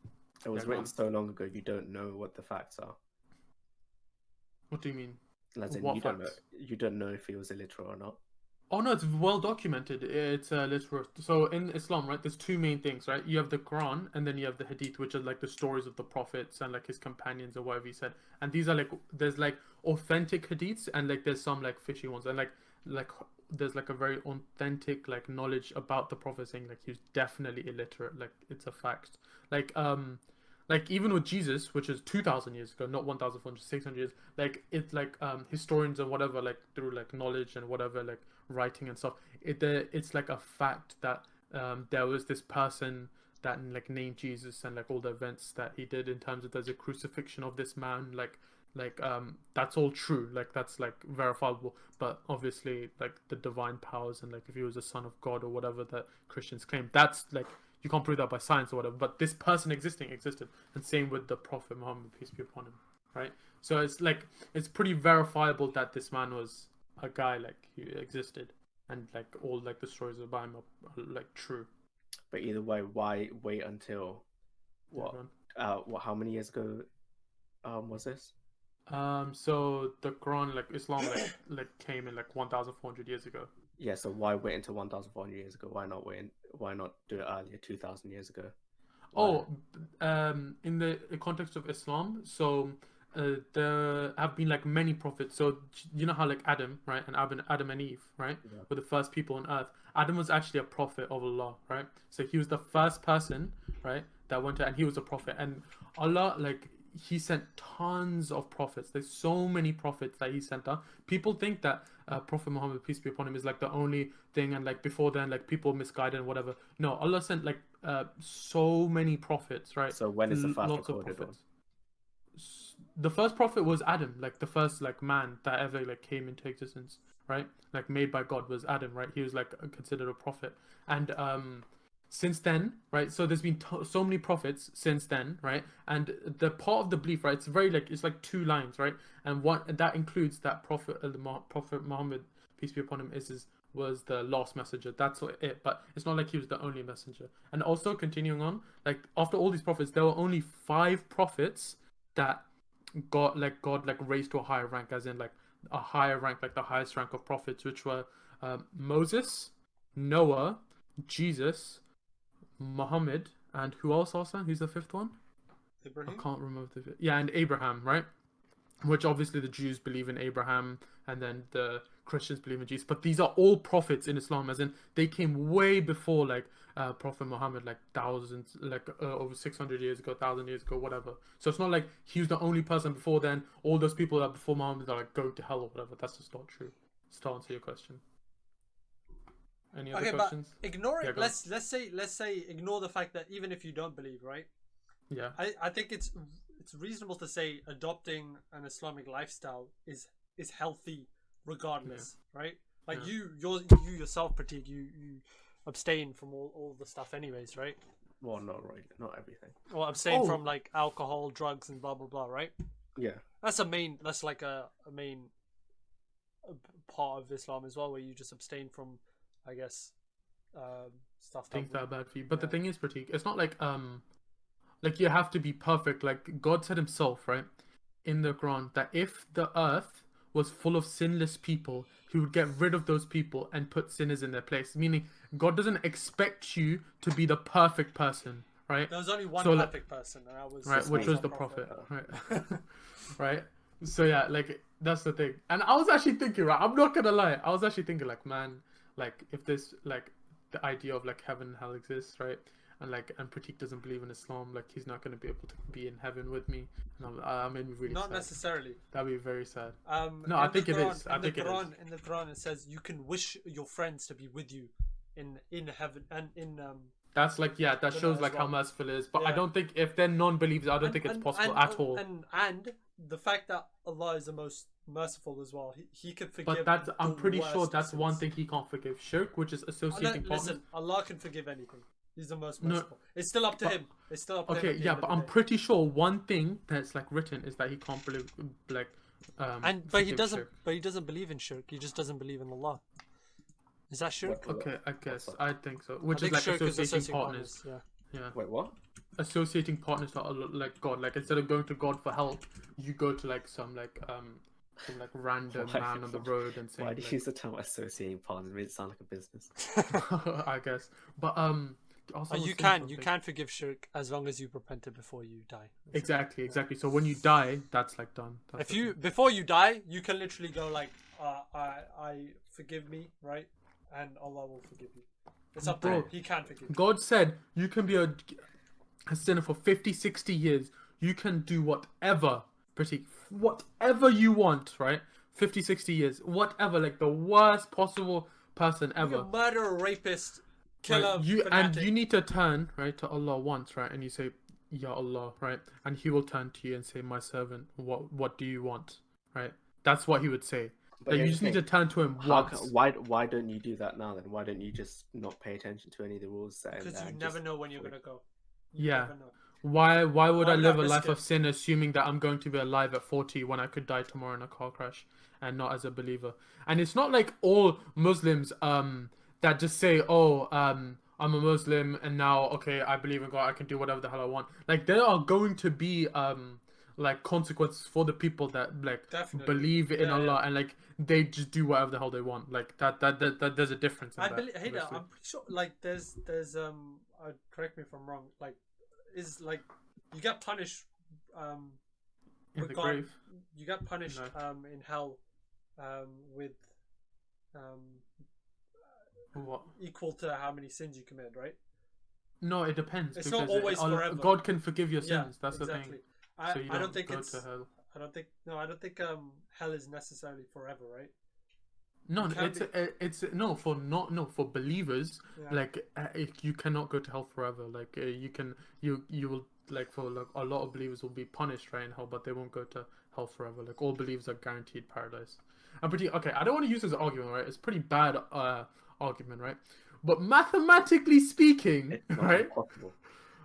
It was Yeah, go written on. so long ago, you don't know what the facts are. What do you mean? As in, What you don't know. facts? You don't know if he was illiterate or not. Oh no, it's well documented. It's literal. So in Islam, right, there's two main things, right? You have the Quran, and then you have the Hadith, which are like the stories of the prophets and like his companions or whatever he said. And these are like there's like authentic Hadiths, and like there's some like fishy ones, and like there's like a very authentic like knowledge about the prophet saying like he was definitely illiterate. Like it's a fact. Like even with Jesus, which is 2,000 years ago, not 1,400, 600 years, like it's like historians and whatever, like through like knowledge and whatever, like writing and stuff, it's like a fact that there was this person that like named Jesus, and like all the events that he did in terms of there's a crucifixion of this man, like that's all true, like that's like verifiable. But obviously like the divine powers, and like if he was a son of God or whatever that Christians claim, that's like you can't prove that by science or whatever, but this person existed, and same with the Prophet Muhammad, peace be upon him, right? So it's like it's pretty verifiable that this man was a guy, like he existed, and like all like the stories about him are like true. But either way, why wait until what? How many years ago was this? So the Quran, like Islam, like came in like 1,400 years ago. Yeah, so why wait until 1,400 years ago? Why not wait? Why not do it earlier, 2,000 years ago? Why? In the context of Islam, so there have been like many prophets. So you know how like Adam, right, and Adam and Eve, right, were the first people on earth. Adam was actually a prophet of Allah, right? So he was the first person, right, that went to, and he was a prophet. And Allah, like, he sent tons of prophets. There's so many prophets that he sent out. People think that Prophet Muhammad, peace be upon him, is like the only thing, and like before then, like people misguided and whatever. No, Allah sent like so many prophets, right? So when is the first Lots of recorded one? prophets. The first prophet was Adam, like the first like man that ever like came into existence, right? Like made by God was Adam, right? He was like considered a prophet. And since then, right, so there's been so many prophets since then, right? And the part of the belief, right, it's very like it's like two lines, right? And that includes that prophet Muhammad, peace be upon him, was the last messenger. That's it. But it's not like he was the only messenger. And also continuing on, like after all these prophets, there were only 5 prophets that God raised to a higher rank, as in like a higher rank, like the highest rank of prophets, which were Moses, Noah, Jesus, Muhammad, and who else, Arslan? Who's the 5th one? Ibrahim? I can't remember the 5th. Yeah, and Abraham, right? Which obviously the Jews believe in Abraham, and then the Christians believe in Jesus. But these are all prophets in Islam, as in they came way before like Prophet Muhammad, like thousands, like over 600 years ago, 1,000 years ago, whatever. So it's not like he was the only person before then. All those people that before Muhammad are like going to hell or whatever. That's just not true. Just to answer your question. Any other questions? But ignore it. Yeah, let's say ignore the fact that even if you don't believe, right? Yeah. I think it's reasonable to say adopting an Islamic lifestyle is healthy regardless, right? Like you yourself, Prateek, you abstain from all the stuff anyways, right? Well, not really, not everything. Well, abstain from like alcohol, drugs, and blah blah blah, right? Yeah. That's like a main part of Islam as well, where you just abstain from, I guess, stuff. Things that are bad for you. But the thing is, Prateek, it's not like you have to be perfect. Like God said himself, right, in the Quran, that if the earth was full of sinless people, he would get rid of those people and put sinners in their place. Meaning, God doesn't expect you to be the perfect person, right? There was only one perfect person, and that was right, which was the prophet, right? Right. So yeah, like that's the thing. And I was actually thinking, right, I'm not gonna lie, I was actually thinking, like, man, like if this, like, the idea of like heaven and hell exists, right? And Prateek doesn't believe in Islam, like he's not going to be able to be in heaven with me. And I made me really not sad. necessarily. That'd be very sad. No, I think it is. In the Quran, it says you can wish your friends to be with you in heaven and in That's like, yeah, that shows like how merciful it is. But I don't think if they're non-believers, I don't think it's possible at all. And the fact that Allah is the most merciful as well, he can forgive. But I'm pretty sure that's one thing he can't forgive: shirk, which is associating partners. Listen, Allah can forgive anything. He's the most merciful. It's still up to him. It's still up to him. Okay, yeah, but I'm pretty sure one thing that's like written is that he can't believe, like, but he doesn't. Shirk. But he doesn't believe in shirk. He just doesn't believe in Allah. Is that shirk? Okay, I guess I think so. Which is like associating partners. Yeah. Wait, what? Associating partners to like God. Like instead of going to God for help, you go to like some like some like random Why- man on the road and saying Why do you like, use the term associating partners? It made it sound like a business. I guess. But also You can forgive shirk as long as you repent it before you die. exactly. So when you die, that's like done. That's If you before you die, you can literally go like, I forgive me, right, and Allah will forgive you. It's up to Bro, him. He can forgive you. God said you can be a sinner for 50, 60 years. You can do whatever, Prateek, whatever you want, right? 50, 60 years, whatever, like the worst possible person You're ever. a murderer, rapist, killer, Right? And fanatic. you need to turn, right, to Allah once, right? And you say, Ya Allah, right? And he will turn to you and say, my servant, what do you want? Right? That's what he would say. But Like, you here's just the need to thing. turn to him How once. why don't you do that now then? Why don't you just not pay attention to any of the rules set in Because there you and never just know when you're gonna go. You Yeah. never know. Why would Why I would I live a risk life it? of sin assuming that I'm going to be alive at 40 when I could die tomorrow in a car crash and not as a believer? And it's not like all Muslims that just say, "Oh, I'm a Muslim and now okay, I believe in God, I can do whatever the hell I want." Like there are going to be like consequences for the people that like Definitely. believe in Yeah, Allah yeah. and like they just do whatever the hell they want. Like that there's a difference in I that. believe. Hey, obviously. I'm pretty sure. Like, there's correct me if I'm wrong. Like, is like you get punished in the regard- grave. you get punished No. in hell with What? equal to how many sins you commit, right? No, it depends. It's because not always forever. God can forgive your Yeah, sins. That's the exactly. thing. So you I don't think go it's. to hell. I don't think hell is necessarily forever, right? No, You can't it's no for not no for believers. Yeah. Like you cannot go to hell forever. Like you can you will like for like a lot of believers will be punished right in hell, but they won't go to hell forever. Like all believers are guaranteed paradise. I'm pretty okay. I don't want to use this as an argument, right? It's a pretty bad argument, right? But mathematically speaking, It's not right? impossible.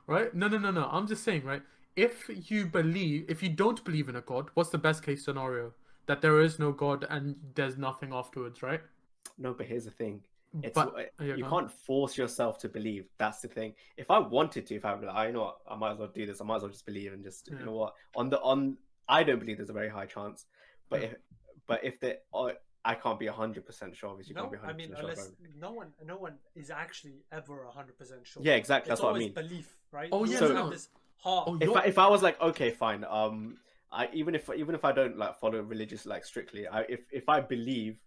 Right? No. I'm just saying, right? If you don't believe in a God, what's the best case scenario? That there is no God and there's nothing afterwards, right? No, but here's the thing. It's But you can't force yourself to believe. That's the thing. If I wanted to, if I were like, you know what, I might as well do this. I might as well just believe and just Yeah. you know what. I don't believe there's a very high chance. But if the I can't be 100% sure. Obviously, you No, can't be 100% I mean, sure. unless no one is actually ever 100% sure. Yeah, exactly. It's That's what I always mean. belief, right? Oh, You yeah, always no. have this heart. Oh, If I was like, okay, fine. Even if I don't like follow religious like strictly, if I believe,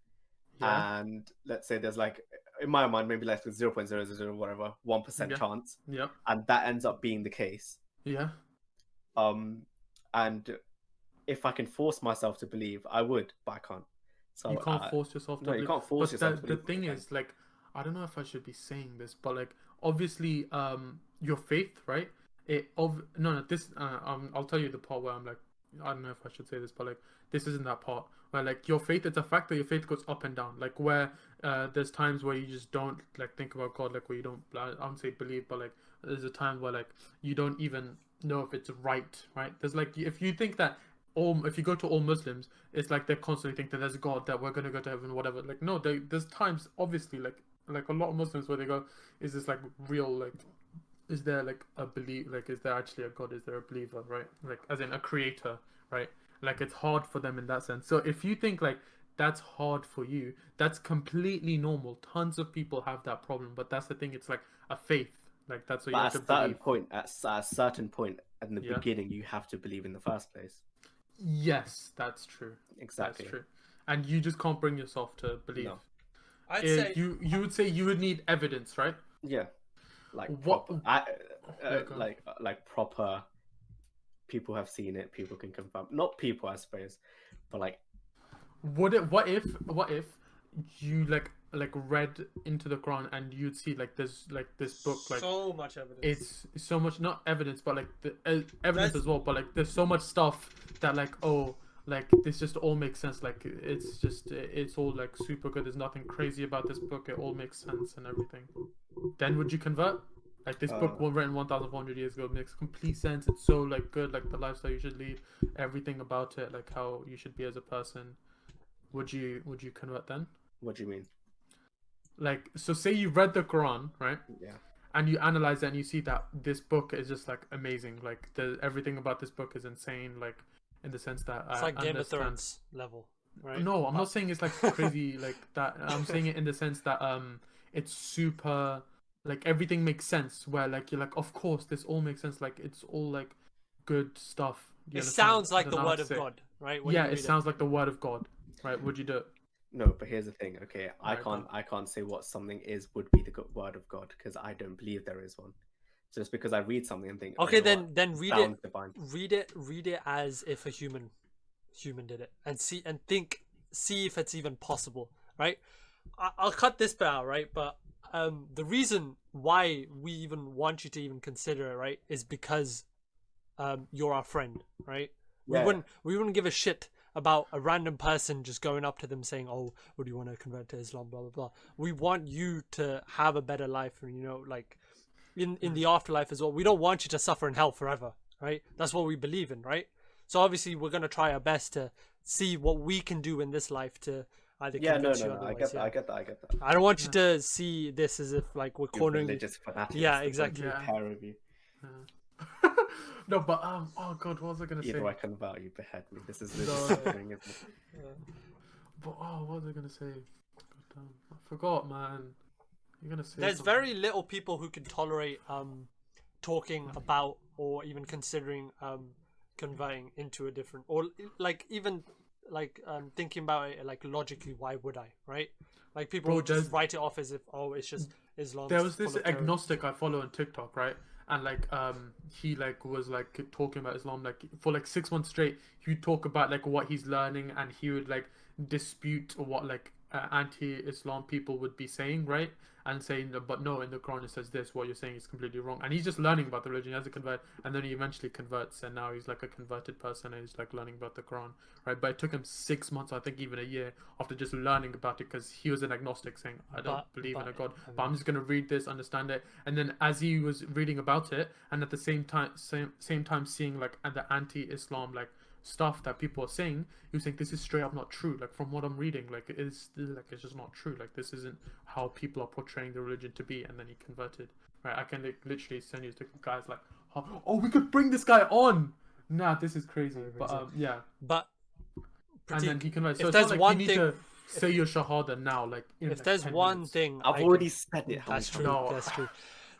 yeah, and let's say there's like in my mind maybe like 0.000 whatever 1% Yeah. chance, yeah, and that ends up being the case. yeah. And if I can force myself to believe, I would, but I can't. So You can't force yourself to no, you believe. can't force But yourself to the believe. thing is, like, I don't know if I should be saying this, but like, obviously, your faith, right? This. I'll tell you the part where I'm like, I don't know if I should say this, but like, this isn't that part where like your faith. It's a fact that your faith goes up and down. Like where there's times where you just don't like think about God, like where you don't. I don't say believe, but like there's a time where like you don't even know if it's right. There's like if you think that. If you go to all Muslims, it's like they constantly think that there's a God, that we're gonna go to heaven, whatever. Like no, there's times obviously like a lot of Muslims where they go, is this like real, like is there like a belief, like is there actually a God, is there a believer, right? Like as in a creator, right? Like it's hard for them in that sense. So if you think like that's hard for you, that's completely normal. Tons of people have that problem, but that's the thing. It's like a faith. Like that's what you have to believe. At a certain point in the Yeah. beginning, you have to believe in the first place. Yes, that's true. Exactly. That's true. And you just can't bring yourself to believe. No. I'd say you would say you would need evidence, right? Yeah, like What- proper, go on. like proper. People have seen it. People can confirm. Not people, I suppose, but like What if you like read into the Quran and you'd see like there's like this book, like so much evidence. it's so much, not evidence, but like the evidence That's- as well, but like there's so much stuff that like, oh, like this just all makes sense, like it's all like super good, there's nothing crazy about this book, it all makes sense and everything. Then would you convert? Like this book was written 1,400 years ago, makes complete sense, it's so like good, like the lifestyle you should lead, everything about it, like how you should be as a person. Would you convert then? what do you mean? Like, so say you read the Quran, right? Yeah. And you analyze it and you see that this book is just like amazing. Like everything about this book is insane. Like in the sense that It's I like Game of understand. Thrones level, right? No, I'm not saying it's like crazy like that. I'm saying it in the sense that it's super like everything makes sense. Where like you're like, of course, this all makes sense. Like it's all like good stuff. You It understand? sounds I like don't the know how word to of say it. God, right? When Yeah, you it read sounds like the word of God, right? Would you do it? No, but here's the thing. Okay, Right, go on. I can't say what something is would be the word of God because I don't believe there is one. So just because I read something and think, Okay, you know what, then read it. sounds divine. Read it as if a human did it, and see if it's even possible, right? I'll cut this bit out, right? But the reason why we even want you to even consider it, right, is because you're our friend, right? Yeah. We wouldn't give a shit about a random person just going up to them saying, "Oh, would you want to convert to Islam?" Blah blah blah. We want you to have a better life, and like in the afterlife as well. We don't want you to suffer in hell forever, right? That's what we believe in, right? So obviously, we're gonna try our best to see what we can do in this life to either Yeah, no, convince you no, no. I otherwise. get that. Yeah. I get that. I get that. I don't want you to see this as if like we're You cornering. religious fanatics. Yeah, that exactly. don't care of you. No, but oh god, what was I gonna say? Either I convert you, behead me. This is No. suffering, isn't it? But what was I gonna say? God damn, I forgot, man. You're gonna say. There's something. very little people who can tolerate talking about or even considering converting into a different, or like even like thinking about it like logically. Why would I, right? Like people Bro, would just there's- write it off as if, oh, it's just Islam. There was this agnostic I follow on TikTok, right? And like he like was like talking about Islam like for like 6 months straight. He would talk about like what he's learning, and he would like dispute what like anti-Islam people would be saying, right? And saying that, but no, in the Quran it says this. What you're saying is completely wrong. And he's just learning about the religion. He has to convert, and then he eventually converts, and now he's like a converted person, and he's like learning about the Quran, right? But it took him 6 months, I think, even a year, after just learning about it, because he was an agnostic, saying, I don't believe in a God, but I'm just gonna read this, understand it, and then as he was reading about it, and at the same time seeing like the anti-Islam like stuff that people are saying, he was saying this is straight up not true. Like from what I'm reading, like it's just not true. Like this isn't how people are portraying the religion to be. And then he converted. Right? I can like, literally send you to guys like, oh, we could bring this guy on. Nah, this is crazy. But yeah. But and then he converted. So if it's there's not like one you need thing, to say your shahada now. Like if like there's 10 one minutes. thing, I've already said it. That's true. No. That's true.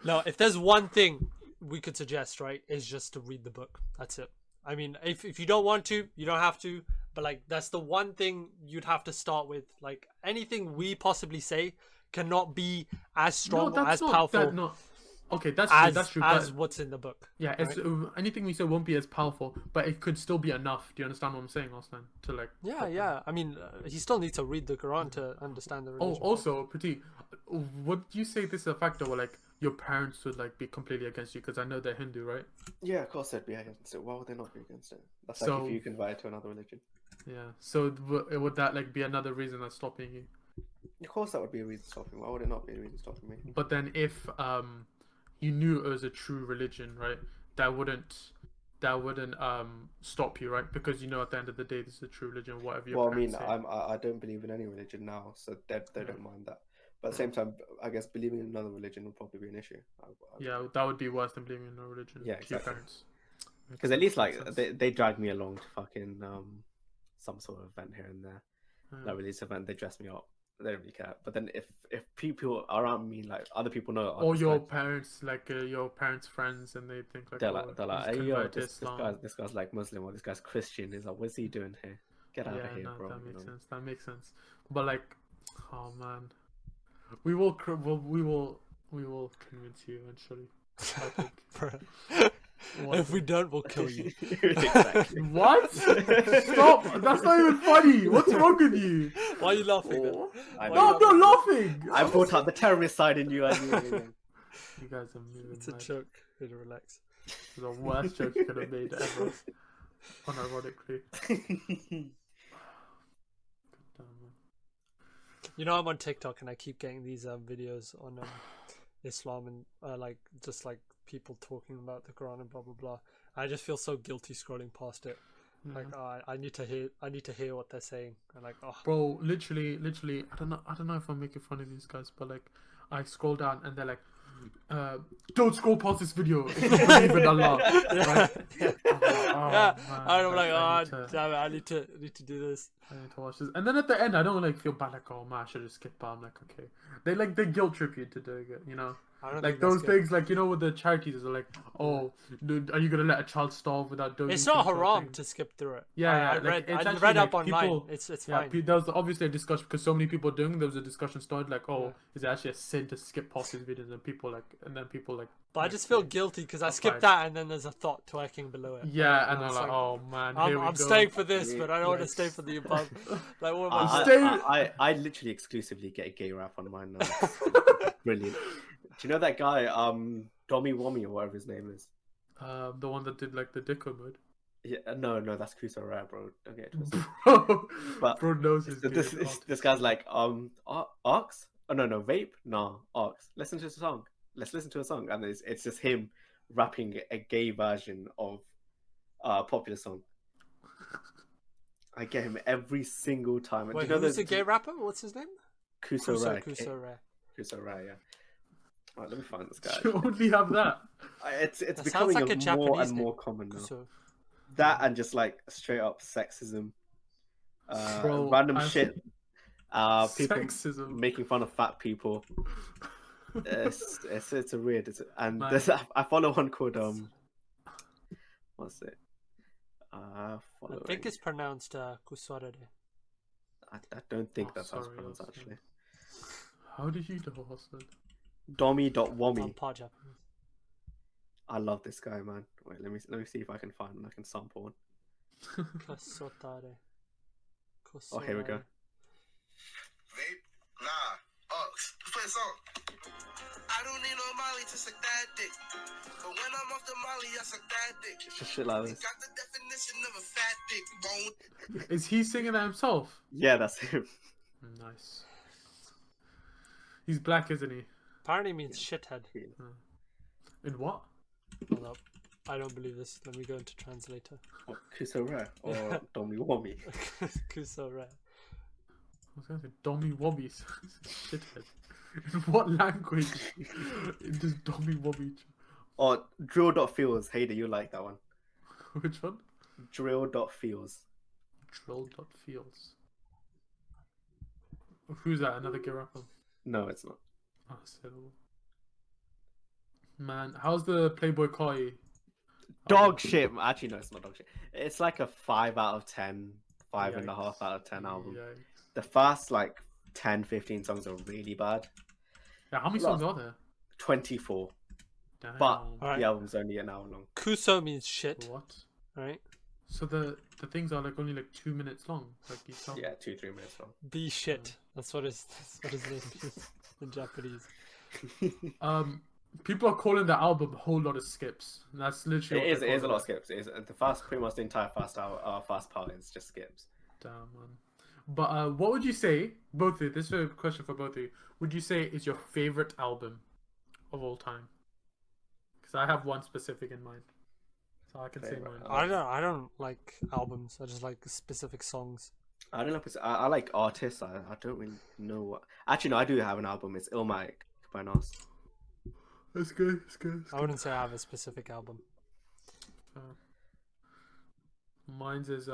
No, if there's one thing we could suggest, right, is just to read the book. That's it. I mean, if you don't want to, you don't have to. But like, that's the one thing you'd have to start with. Like, anything we possibly say cannot be as strong or as powerful. Okay, that's true. As But what's in the book. yeah, it's, anything we say won't be as powerful, but it could still be enough. Do you understand what I'm saying, Arslan? To like. Yeah. I mean, he still needs to read the Quran to understand the religion. Oh, also, Prateek, would you say this is a factor where like your parents would like be completely against you? Because I know they're Hindu, right? Yeah, of course they'd be against it. Why would they not be against it? That's So- like if you convert to another religion. Yeah. So would that like be another reason that's stopping you? Of course, that would be a reason stopping. Why would it not be a reason stopping me? But then if you knew it was a true religion, right? That wouldn't stop you, right? Because you know at the end of the day this is a true religion, whatever your Well, I mean, parents say. I don't believe in any religion now, so they don't mind that. But at the same time, I guess believing in another religion would probably be an issue. Yeah, that would be worse than believing in a religion. Yeah, to your exactly. parents. Because at least like Makes sense. they dragged me along to fucking some sort of event here and there. Yeah. Like release event, they dress me up. They don't really care. But then if people around me, like other people know, Or your parents, like your parents' friends, and they think like they're oh, like, he's hey, yo, converted to this Islam. guy's like Muslim or this guy's Christian. He's like, what's he doing here? Get out Yeah, of here, no, bro. that you makes know? sense. That makes sense. But like, oh man, we will convince you eventually. I think. If we don't, we'll kill you. Exactly. What? Stop! That's not even funny. What's wrong with you? Why are you laughing? Then? I Why No, know. I'm not laughing. I brought out the terrorist side in you. I knew it again. You guys are moving. It's a mad. joke. It'll relax. It's the worst joke you could have made ever. Unironically. Damn, man. You know, I'm on TikTok and I keep getting these videos on Islam and like just like people talking about the Quran and blah blah blah. I just feel so guilty scrolling past it. Like I need to hear what they're saying. And like, oh, Bro, literally, I don't know if I'm making fun of these guys, but like, I scroll down and they're like, don't scroll past this video if you believe in Allah. Right? Yeah, man, and I'm like, I oh need to- damn it, I need to do this. I need to watch this. And then at the end, I don't like feel bad like, oh man, I should have skipped. But I'm like, okay. They guilt trip you to doing it, you know. I don't Like think that's those good. things, like you know, with the charities, are like, oh, dude, are you gonna let a child starve without doing? It's not haram to skip through it. Yeah, yeah. I like, read, it's I actually, read up like, online. people- It's Yeah, fine. there was obviously a discussion because so many people are doing. There was a discussion started like, oh, Yeah. is it actually a sin to skip past these videos? And people like, But I just feel guilty because I That's skipped fine. that, and then there's a thought twerking below it. Yeah, and I I'm was like, oh man, here we I'm go. staying for this, but I don't want to Yikes. stay for the above. Like, what am I'm I? staying- I literally exclusively get a gay rap on mine now. Brilliant. Do you know that guy, Dommy Wommy or whatever his name is? The one that did like the Dicko mode. Yeah, no, that's Kuso Rare, bro. Don't get it twisted. Bro, But bro knows his game. This guy's like, Ox? Oh no, Vape? No, Ox. Listen to the song. Let's listen to a song, and it's just him rapping a gay version of a popular song. I get him every single time. And Wait, do you know who's the gay rapper? What's his name? Kuso Rare? Kuso Rare. Kuso Rare, yeah. Alright, let me find this guy. You only have that. It's That becoming sounds like a more Japanese and name. more common now. Kuso. That and just like straight up sexism, Bro, random I've- shit, people Sexism. making fun of fat people. It's a weird. And Man. there's, I follow one called what's it? I Following. think it's pronounced Kusorere. I don't think Oh, that's how it's sorry, pronounced that's- actually. How did you know, Hassan? Dommy.wommy. I'm part Japanese. I love this guy, man. Wait, let me see if I can find one. I can sample one. Kusotare. Oh, here we go. Vape? Nah. Ox. Let's play a song. I don't need no Molly to suck that dick. But when I'm off the Molly, I suck that dick. It's just shit like this. Got the definition of a fat dick. Bone. Is he singing that himself? Yeah, that's him. Nice. He's black, isn't he? Apparently means shithead. In what? Hold up. I don't believe this. Let me go into translator. Or Kuso Rare or Dommy Wommy. Kusorere. I was gonna say Dommy Wobbies. Shithead. In what language? Does Dommy Wobby? Or Drill.Feels. Haider, you like that one. Which one? Drill.Feels. Drill.Feels. Who's that? Another gay rapper? No, it's not. Oh, terrible. Man, how's the Playboy Koi? Dog shit. Actually, no, it's not dog shit. It's like a 5 out of 10, 5.5 Yikes. out of 10 album. Yeah. The first like 10, 15 songs are really bad. Yeah, how many songs are there? 24. Damn. But Alright. the album's only an hour long. Kuso means shit, What? right? So the things are like only like 2 minutes long, like each song. Yeah, 2-3 minutes long. Be shit. That's what his name is in Japanese. People are calling the album a whole lot of skips. And that's literally. It is a lot of skips. It is the first, pretty much the entire first hour, first part is just skips. Damn, man. But what would you say, both of you? This is a question for both of you. Would you say is your favorite album of all time? Because I have one specific in mind, so I can say Favorite mine. I don't like albums. I just like specific songs. I don't know. I like artists. I don't really know what. Actually, no, I do have an album. It's Illmatic by Nas. That's good. That's good. I wouldn't say I have a specific album. Mine's is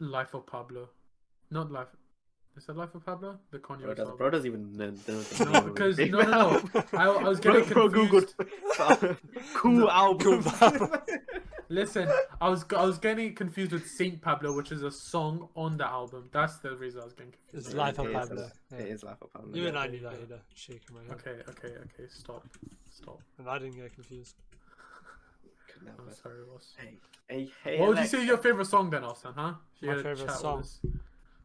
Life of Pablo. Not Life. Is that Life of Pablo? The Kanye West album. Bro doesn't even know. No, because no. I was getting Bro confused. Googled cool album. Listen, I was getting confused with Saint Pablo, which is a song on the album. That's the reason I was getting confused. It's Life of It is Pablo. Life- Yeah. It is Life of Pablo. Even yeah. I knew that, Haider. Shaking my head. Okay. Stop. And I didn't get confused. Could never. I'm sorry, Ross. Hey, What would you Alexa. say is your favorite song then, Arslan? Huh? My had a favorite chat with song? us.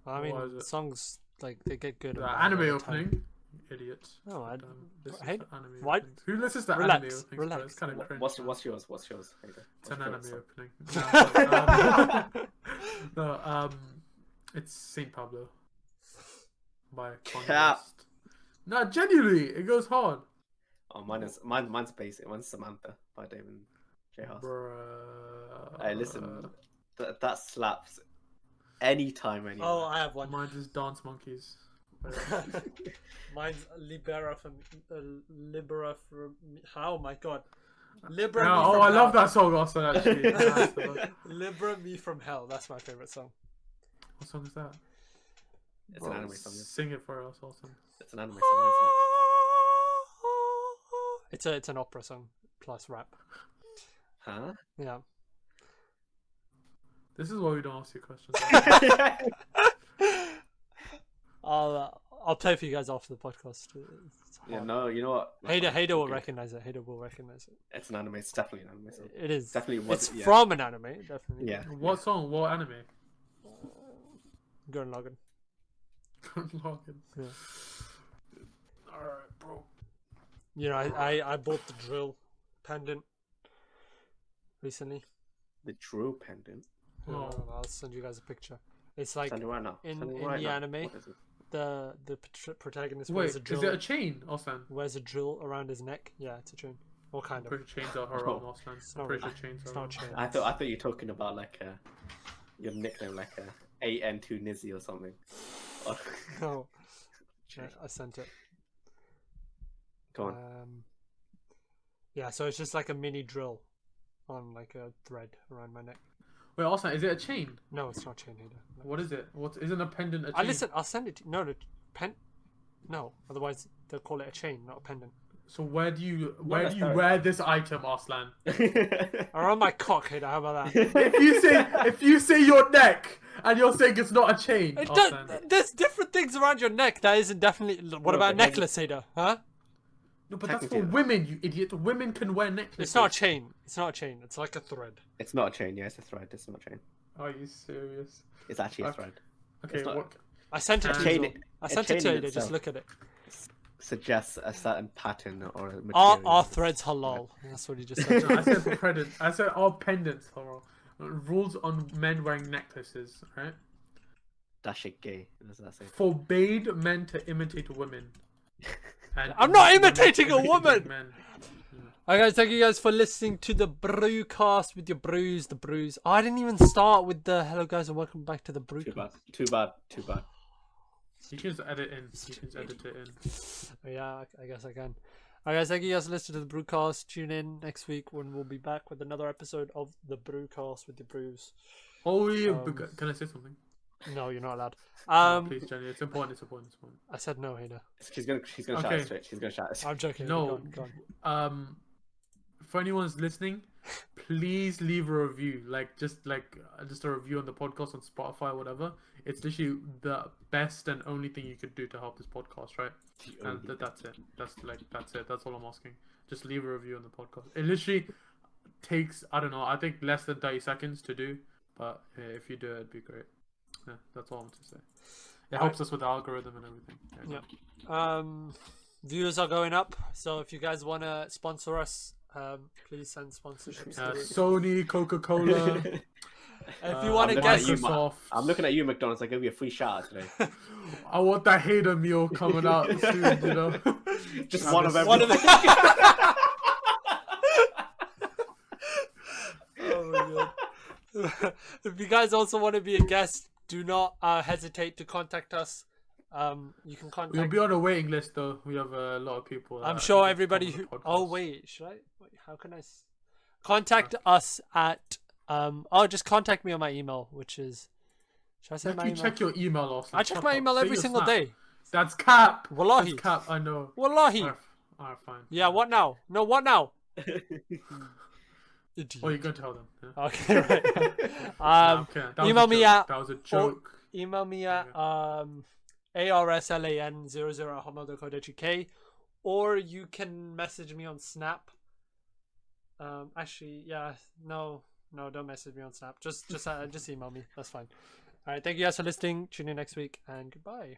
I What mean, was it? songs, like, they get good. The and bad anime all the time. opening. Idiot. No, I Listen Hey, to anime why- openings. Who listens to Relax, anime openings? bro? relax. It's kind of cringe. What's man. yours? What's yours? Haider? It's What's an your anime favorite song? opening. No, it's Saint Pablo by Kanye Cap. West. No, genuinely, it goes hard. Oh, mine's basic. Mine's Samantha by David J. House. Bruh. Hey, listen, that slaps anytime, anywhere. Oh, I have one. Mine is Dance Monkeys. Mine's Libera from. Oh my god. Libra. Yeah, Me oh, from I love Hell. that song also, actually. Yeah, that's the one. Libra Me from Hell. That's my favorite song. What song is that? It's an anime song. Sing it for us, also. It's an anime song, isn't It's an opera song plus rap. it? Huh? Yeah. This is why we don't ask you questions. I'll play for you guys after the podcast. It's Yeah, hard. no, you know what? Hader will Okay. recognize it. Hader will recognize it. It's an anime. It's definitely an anime song. It is. Definitely was. It's Yeah. from an anime. Definitely. Yeah. What song? What anime? Gurren Lagann. Login. Yeah. Alright, bro. You know, I bought the drill pendant recently. The Drew pendant. Oh. I'll send you guys a picture. It's like Send it right now. in- Send it in right the now. anime. What is it? the protagonist Wait, wears a is drill. it a chain, Arslan? Wears a drill around his neck. Yeah, it's a chain. What kind I'm of? pretty sure chains are haram, Arslan. I'm not pretty really- sure chains it's are not haram. chain. I thought you were talking about like your nickname, like AN2 Nizzy or something. Oh, No. Yeah, I sent it. Go on. Yeah, so it's just like a mini drill on like a thread around my neck. Wait, Arslan, is it a chain? No, it's not chain either. No. What is it? What isn't a pendant a chain? Listen, I'll send it to you. No, the No, otherwise they'll call it a chain, not a pendant. So where do you necessarily. wear this item, Arslan? Around my cock, Hader, how about that? if you say your neck and you're saying it's not a chain, It Arslan. there's different things around your neck that isn't definitely. What No, about a but necklace, Hader? Huh? No, but that's for Technically- women, you idiot. Women can wear necklaces. It's not a chain. It's not a chain. It's like a thread. It's not a chain. Yeah, it's a thread. It's not a chain. Are you serious? It's actually a Okay. thread. Okay, It's not- what? I sent it A to chain- you. I a sent it chain to in you. Just itself. look at it. Suggests a certain pattern or a material. Are threads halal? That's what he just said. No, I said pendant. I said all pendants. Horror. Rules on men wearing necklaces, right? That shit gay. What does that say? Forbade men to imitate women. And I'm not women imitating a imitating woman! Men. Alright guys, thank you guys for listening to the Brucast with your brews, the brews. Oh, I didn't even start with the hello guys and welcome back to the Too bad. Brucast. Too bad. Too bad. You can just edit in. You can just edit it in. Oh, yeah, I guess I can. Alright guys, thank you guys for listening to the Brucast. Tune in next week when we'll be back with another episode of the Brucast with your brews. Oh, yeah. Can I say something? No, you're not allowed. Please, Jenny. It's important. It's important. It's important. I said no, Hader. She's gonna shout Okay. it straight. She's gonna shout it. I'm joking. No. Go on, go on. For anyone who's listening, please leave a review. Just a review on the podcast on Spotify or whatever. It's literally the best and only thing you could do to help this podcast, right? And that's it. That's it. That's all I'm asking. Just leave a review on the podcast. It literally takes, I don't know, I think less than 30 seconds to do. But if you do it, it'd be great. Yeah, that's all I want to say. It helps us with the algorithm and everything. Yeah. Viewers are going up, so if you guys want to sponsor us, please send sponsorships. to Sony, Coca-Cola, if you want to I'm guess, looking at you, Microsoft. I'm looking at you, McDonald's. I give you a free shout out today. I want that hater meal coming out soon, you know. Just one of every. one of the. Oh my god! If you guys also want to be a guest, do not hesitate to contact us. You can contact. We'll be on a waiting list though. We have a lot of people. I'm that sure want to everybody come who. on the Oh podcast. wait, should I? Wait, how can I? Contact us at. Oh, just contact me on my email, which is. Should I say my You email? check your email also. I check my email every single day. That's cap. Wallahi. That's cap. I know. Wallahi. Alright, fine. Yeah. What now? No. What now? Idiot. Oh, you're gonna tell them. Yeah. Okay. Right. Okay, that was email a me joke. at. That was a joke. Email me at arslan00@hotmail.co.uk, or you can message me on Snap. Actually, yeah, no, don't message me on Snap. Just email me. That's fine. All right, thank you guys for listening. Tune in next week, and goodbye.